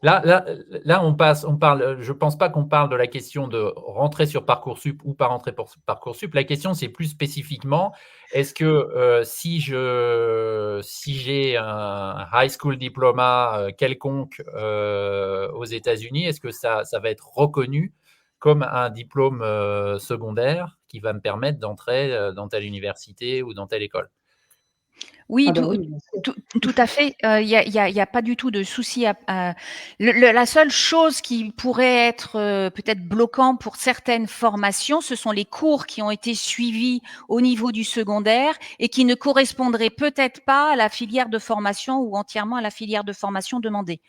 Là, on parle. Je ne pense pas qu'on parle de la question de rentrer sur Parcoursup ou pas rentrer pour Parcoursup. La question, c'est plus spécifiquement, est-ce que si j'ai un high school diploma quelconque aux États-Unis, est-ce que ça va être reconnu comme un diplôme secondaire qui va me permettre d'entrer dans telle université ou dans telle école? Oui, tout à fait. Il y a pas du tout de souci. La seule chose qui pourrait être peut-être bloquant pour certaines formations, ce sont les cours qui ont été suivis au niveau du secondaire et qui ne correspondraient peut-être pas à la filière de formation ou entièrement à la filière de formation demandée.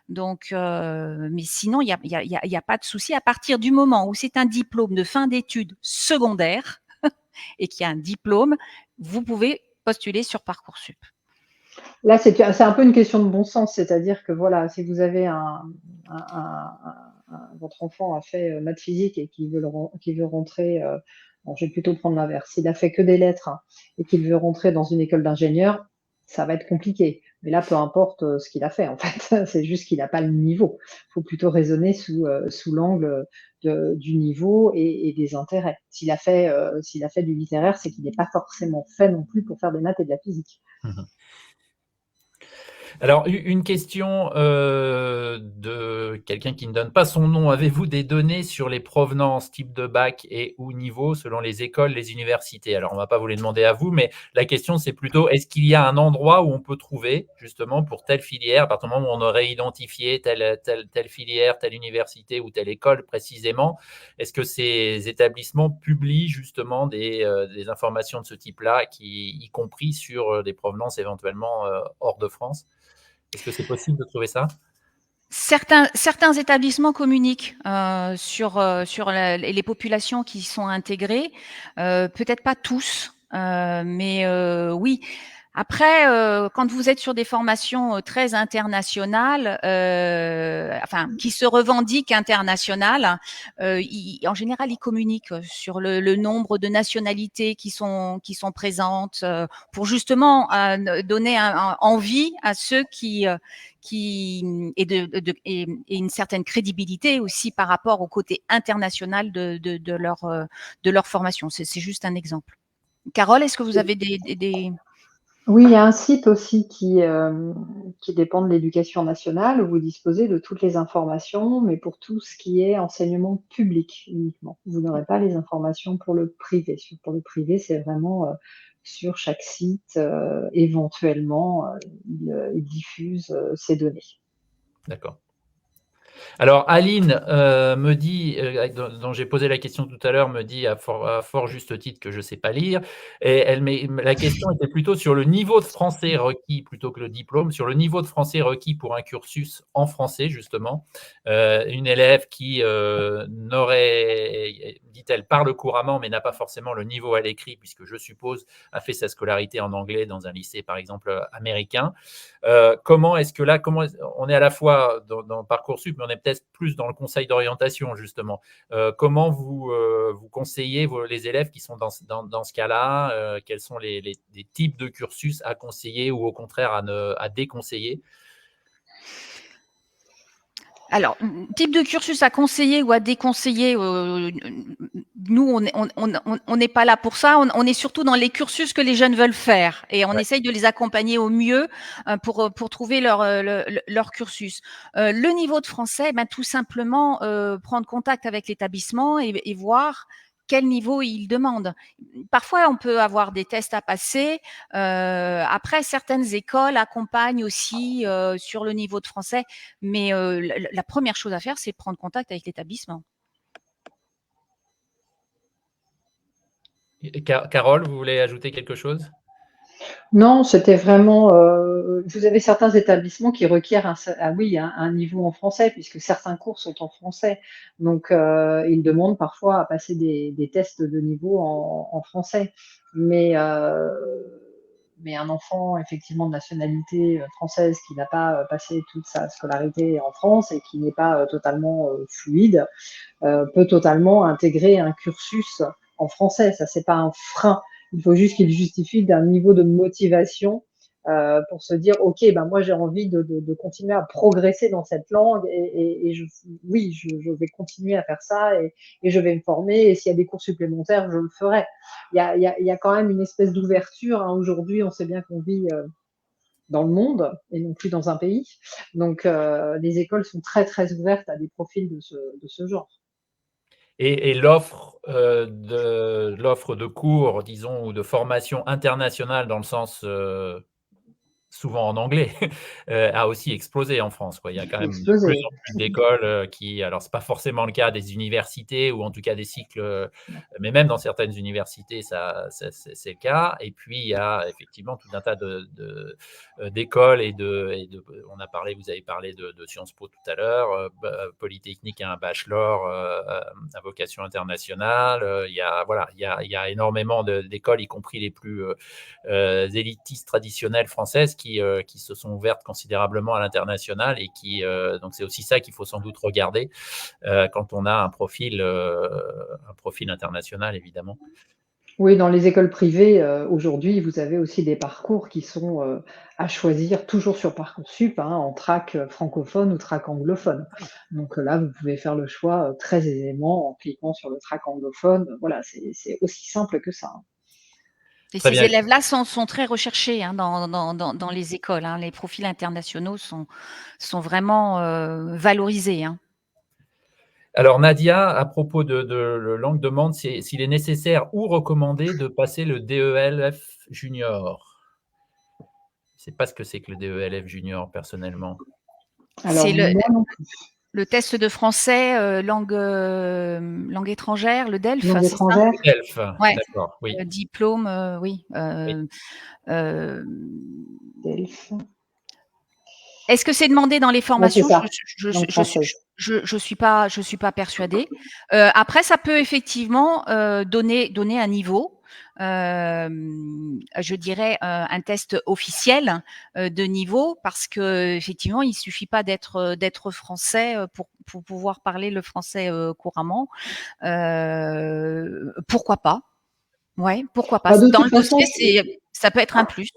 Donc, mais sinon, il y a pas de souci. À partir du moment où c'est un diplôme de fin d'études secondaires et qu'il y a un diplôme, vous pouvez postuler sur Parcoursup. Là, c'est un peu une question de bon sens, c'est-à-dire que voilà, si vous avez votre enfant a fait maths physique et qui veut rentrer, je vais plutôt prendre l'inverse, s'il a fait que des lettres et qu'il veut rentrer dans une école d'ingénieur, ça va être compliqué. Mais là, peu importe ce qu'il a fait, en fait, c'est juste qu'il n'a pas le niveau. Il faut plutôt raisonner sous l'angle du niveau et des intérêts. S'il a fait du littéraire, c'est qu'il n'est pas forcément fait non plus pour faire des maths et de la physique. Alors, une question de quelqu'un qui ne donne pas son nom. Avez-vous des données sur les provenances type de bac et ou niveau selon les écoles, les universités? Alors, on ne va pas vous les demander à vous, mais la question, c'est plutôt, est-ce qu'il y a un endroit où on peut trouver, justement, pour telle filière, à partir du moment où on aurait identifié telle filière, telle université ou telle école précisément, est-ce que ces établissements publient justement des informations de ce type-là, y compris sur des provenances éventuellement hors de France? Est-ce que c'est possible de trouver ça? Certains établissements communiquent sur les populations qui sont intégrées, peut-être pas tous, mais oui. Après, quand vous êtes sur des formations très internationales, enfin qui se revendiquent internationales, en général, ils communiquent sur le nombre de nationalités qui sont présentes, pour justement donner envie à ceux et une certaine crédibilité aussi par rapport au côté international de leur formation. C'est juste un exemple. Carole, est-ce que vous avez des... Oui, il y a un site aussi qui dépend de l'éducation nationale où vous disposez de toutes les informations, mais pour tout ce qui est enseignement public uniquement. Vous n'aurez pas les informations pour le privé. Pour le privé, c'est vraiment sur chaque site, éventuellement, il diffuse ces données. D'accord. Alors, Aline me dit, dont j'ai posé la question tout à l'heure, me dit à fort juste titre que je ne sais pas lire. Et la question était plutôt sur le niveau de français requis plutôt que le diplôme, sur le niveau de français requis pour un cursus en français, justement. Une élève qui n'aurait, dit-elle, parle couramment, mais n'a pas forcément le niveau à l'écrit, puisque je suppose a fait sa scolarité en anglais dans un lycée, par exemple, américain. Comment est-ce que là, on est à la fois dans Parcoursup, mais on est peut-être plus dans le conseil d'orientation, justement. Comment vous conseillez les élèves qui sont dans ce cas-là? Quels sont les types de cursus à conseiller ou au contraire à déconseiller? Alors, type de cursus à conseiller ou à déconseiller, nous, on n'est pas là pour ça. On est surtout dans les cursus que les jeunes veulent faire et on Ouais. essaye de les accompagner au mieux pour trouver leur cursus. Le niveau de français, ben, tout simplement prendre contact avec l'établissement et voir quel niveau il demande. Parfois, on peut avoir des tests à passer. Après, certaines écoles accompagnent aussi sur le niveau de français, mais la première chose à faire, c'est de prendre contact avec l'établissement. Carole, vous voulez ajouter quelque chose? Non, c'était vraiment. Vous avez certains établissements qui requièrent un niveau en français, puisque certains cours sont en français. Donc, ils demandent parfois à passer des tests de niveau en français. Mais un enfant, effectivement, de nationalité française qui n'a pas passé toute sa scolarité en France et qui n'est pas totalement fluide, peut totalement intégrer un cursus en français. Ça, c'est pas un frein. Il faut juste qu'il justifie d'un niveau de motivation pour se dire, OK, ben moi j'ai envie de continuer à progresser dans cette langue et je vais continuer à faire ça et je vais me former et s'il y a des cours supplémentaires, je le ferai. Il y a quand même une espèce d'ouverture. Hein. Aujourd'hui, on sait bien qu'on vit dans le monde et non plus dans un pays. Donc, les écoles sont très, très ouvertes à des profils de ce genre. Et l'offre de cours, disons, ou de formation internationale dans le sens souvent en anglais, a aussi explosé en France, quoi. Il y a quand même de plus Exploser. en plus d'écoles qui, alors c'est pas forcément le cas des universités ou en tout cas des cycles, mais même dans certaines universités, c'est le cas. Et puis il y a effectivement tout un tas d'écoles on a parlé, vous avez parlé de Sciences Po tout à l'heure, Polytechnique a un bachelor à vocation internationale. Il y a voilà, il y a énormément d'écoles, y compris les plus élitistes traditionnelles françaises qui se sont ouvertes considérablement à l'international et donc c'est aussi ça qu'il faut sans doute regarder quand on a un profil international, évidemment. Oui, dans les écoles privées, aujourd'hui, vous avez aussi des parcours qui sont à choisir toujours sur Parcoursup, hein, en track francophone ou track anglophone. Donc là, vous pouvez faire le choix très aisément en cliquant sur le track anglophone. Voilà, c'est aussi simple que ça. Hein. Et Très ces bien. élèves-là sont très recherchés dans les écoles. Les profils internationaux sont vraiment valorisés. Alors Nadia, à propos de langue, demande s'il est nécessaire ou recommandé de passer le DELF junior. Je ne sais pas ce que c'est que le DELF junior, personnellement. Alors, C'est moi non plus. le test de français langue étrangère, le DELF, Langue c'est ça? étrangère. DELF, Ouais, d'accord, oui. diplôme, oui. Oui. DELF. Est-ce que c'est demandé dans les Ouais, c'est formations? ça, langue française. Je suis pas persuadée. Après, ça peut effectivement donner un niveau, je dirais un test officiel de niveau, parce que effectivement, il suffit pas d'être français pour pouvoir parler le français couramment. Pourquoi pas? Ouais, pourquoi pas? Bah, de Dans toute le façon, dossier, ça peut être un plus.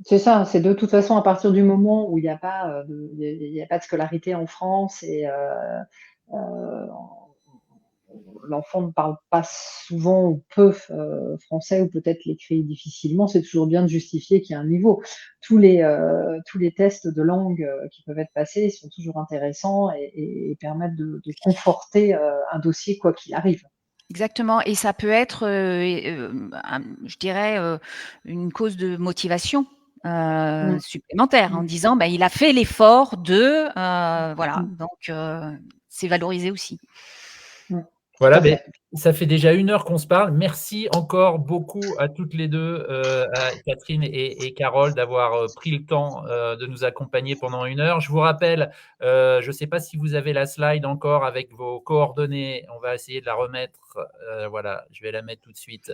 c'est ça, c'est de toute façon à partir du moment où il n'y a pas de scolarité en France et l'enfant ne parle pas souvent ou peu français ou peut-être l'écrit difficilement, c'est toujours bien de justifier qu'il y a un niveau. Tous les tests de langue qui peuvent être passés sont toujours intéressants et permettent de conforter un dossier quoi qu'il arrive. Exactement, et ça peut être, je dirais, une cause de motivation Mm. supplémentaire, en Mm. disant: «Il a fait l'effort de», voilà, Mm. donc c'est valorisé aussi. Tout Voilà, à mais fait. ça fait déjà 1 heure qu'on se parle. Merci encore beaucoup à toutes les 2, à Catherine et Carole, d'avoir pris le temps de nous accompagner pendant 1 heure. Je vous rappelle, je ne sais pas si vous avez la slide encore avec vos coordonnées. On va essayer de la remettre. Voilà, je vais la mettre tout de suite.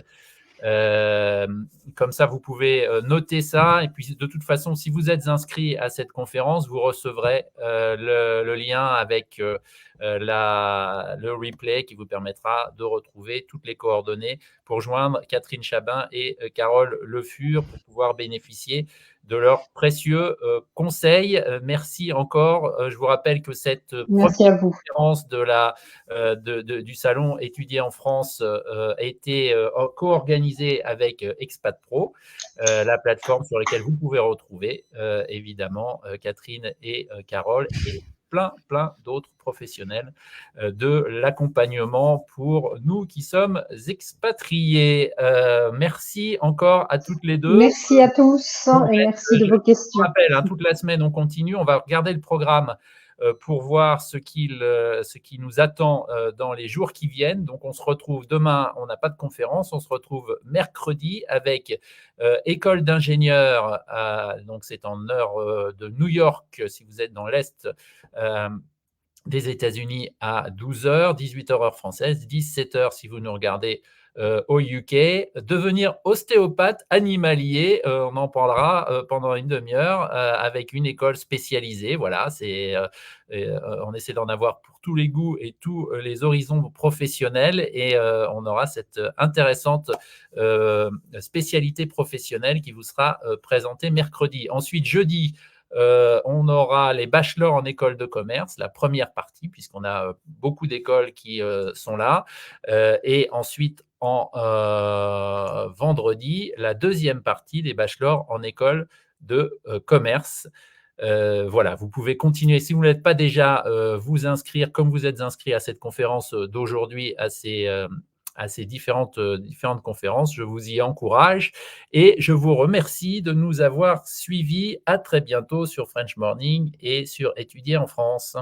Comme ça, vous pouvez noter ça. Et puis, de toute façon, si vous êtes inscrit à cette conférence, vous recevrez le lien avec le replay qui vous permettra de retrouver toutes les coordonnées pour joindre Catherine Chabin et Carole Le Fur pour pouvoir bénéficier de leurs précieux conseils. Merci encore. Je vous rappelle que cette Merci à première vous. conférence du salon Étudier en France a été co-organisée avec Expat Pro, la plateforme sur laquelle vous pouvez retrouver évidemment Catherine et Carole et plein d'autres professionnels de l'accompagnement pour nous qui sommes expatriés. Merci encore à toutes les deux. Merci à tous et merci de Je vos vous questions. rappelle, toute la semaine, on continue. On va regarder le programme pour voir ce qui nous attend dans les jours qui viennent. Donc, on se retrouve demain. On n'a pas de conférence. On se retrouve mercredi avec École d'ingénieurs. Donc, c'est en heure de New York, si vous êtes dans l'Est des États-Unis, à 12h, 18h heure française, 17h si vous nous regardez au UK. Devenir ostéopathe animalier, on en parlera pendant une demi-heure avec une école spécialisée. Voilà, on essaie d'en avoir pour tous les goûts et tous les horizons professionnels, et on aura cette intéressante spécialité professionnelle qui vous sera présentée mercredi. Ensuite, jeudi, on aura les bachelors en école de commerce, la première partie, puisqu'on a beaucoup d'écoles qui sont là. Et ensuite, en vendredi, la deuxième partie des bachelors en école de commerce. Voilà, vous pouvez continuer, si vous n'êtes pas déjà, vous inscrire comme vous êtes inscrit à cette conférence d'aujourd'hui, à ces différentes conférences. Je vous y encourage et je vous remercie de nous avoir suivis. À très bientôt sur French Morning et sur Étudier en France.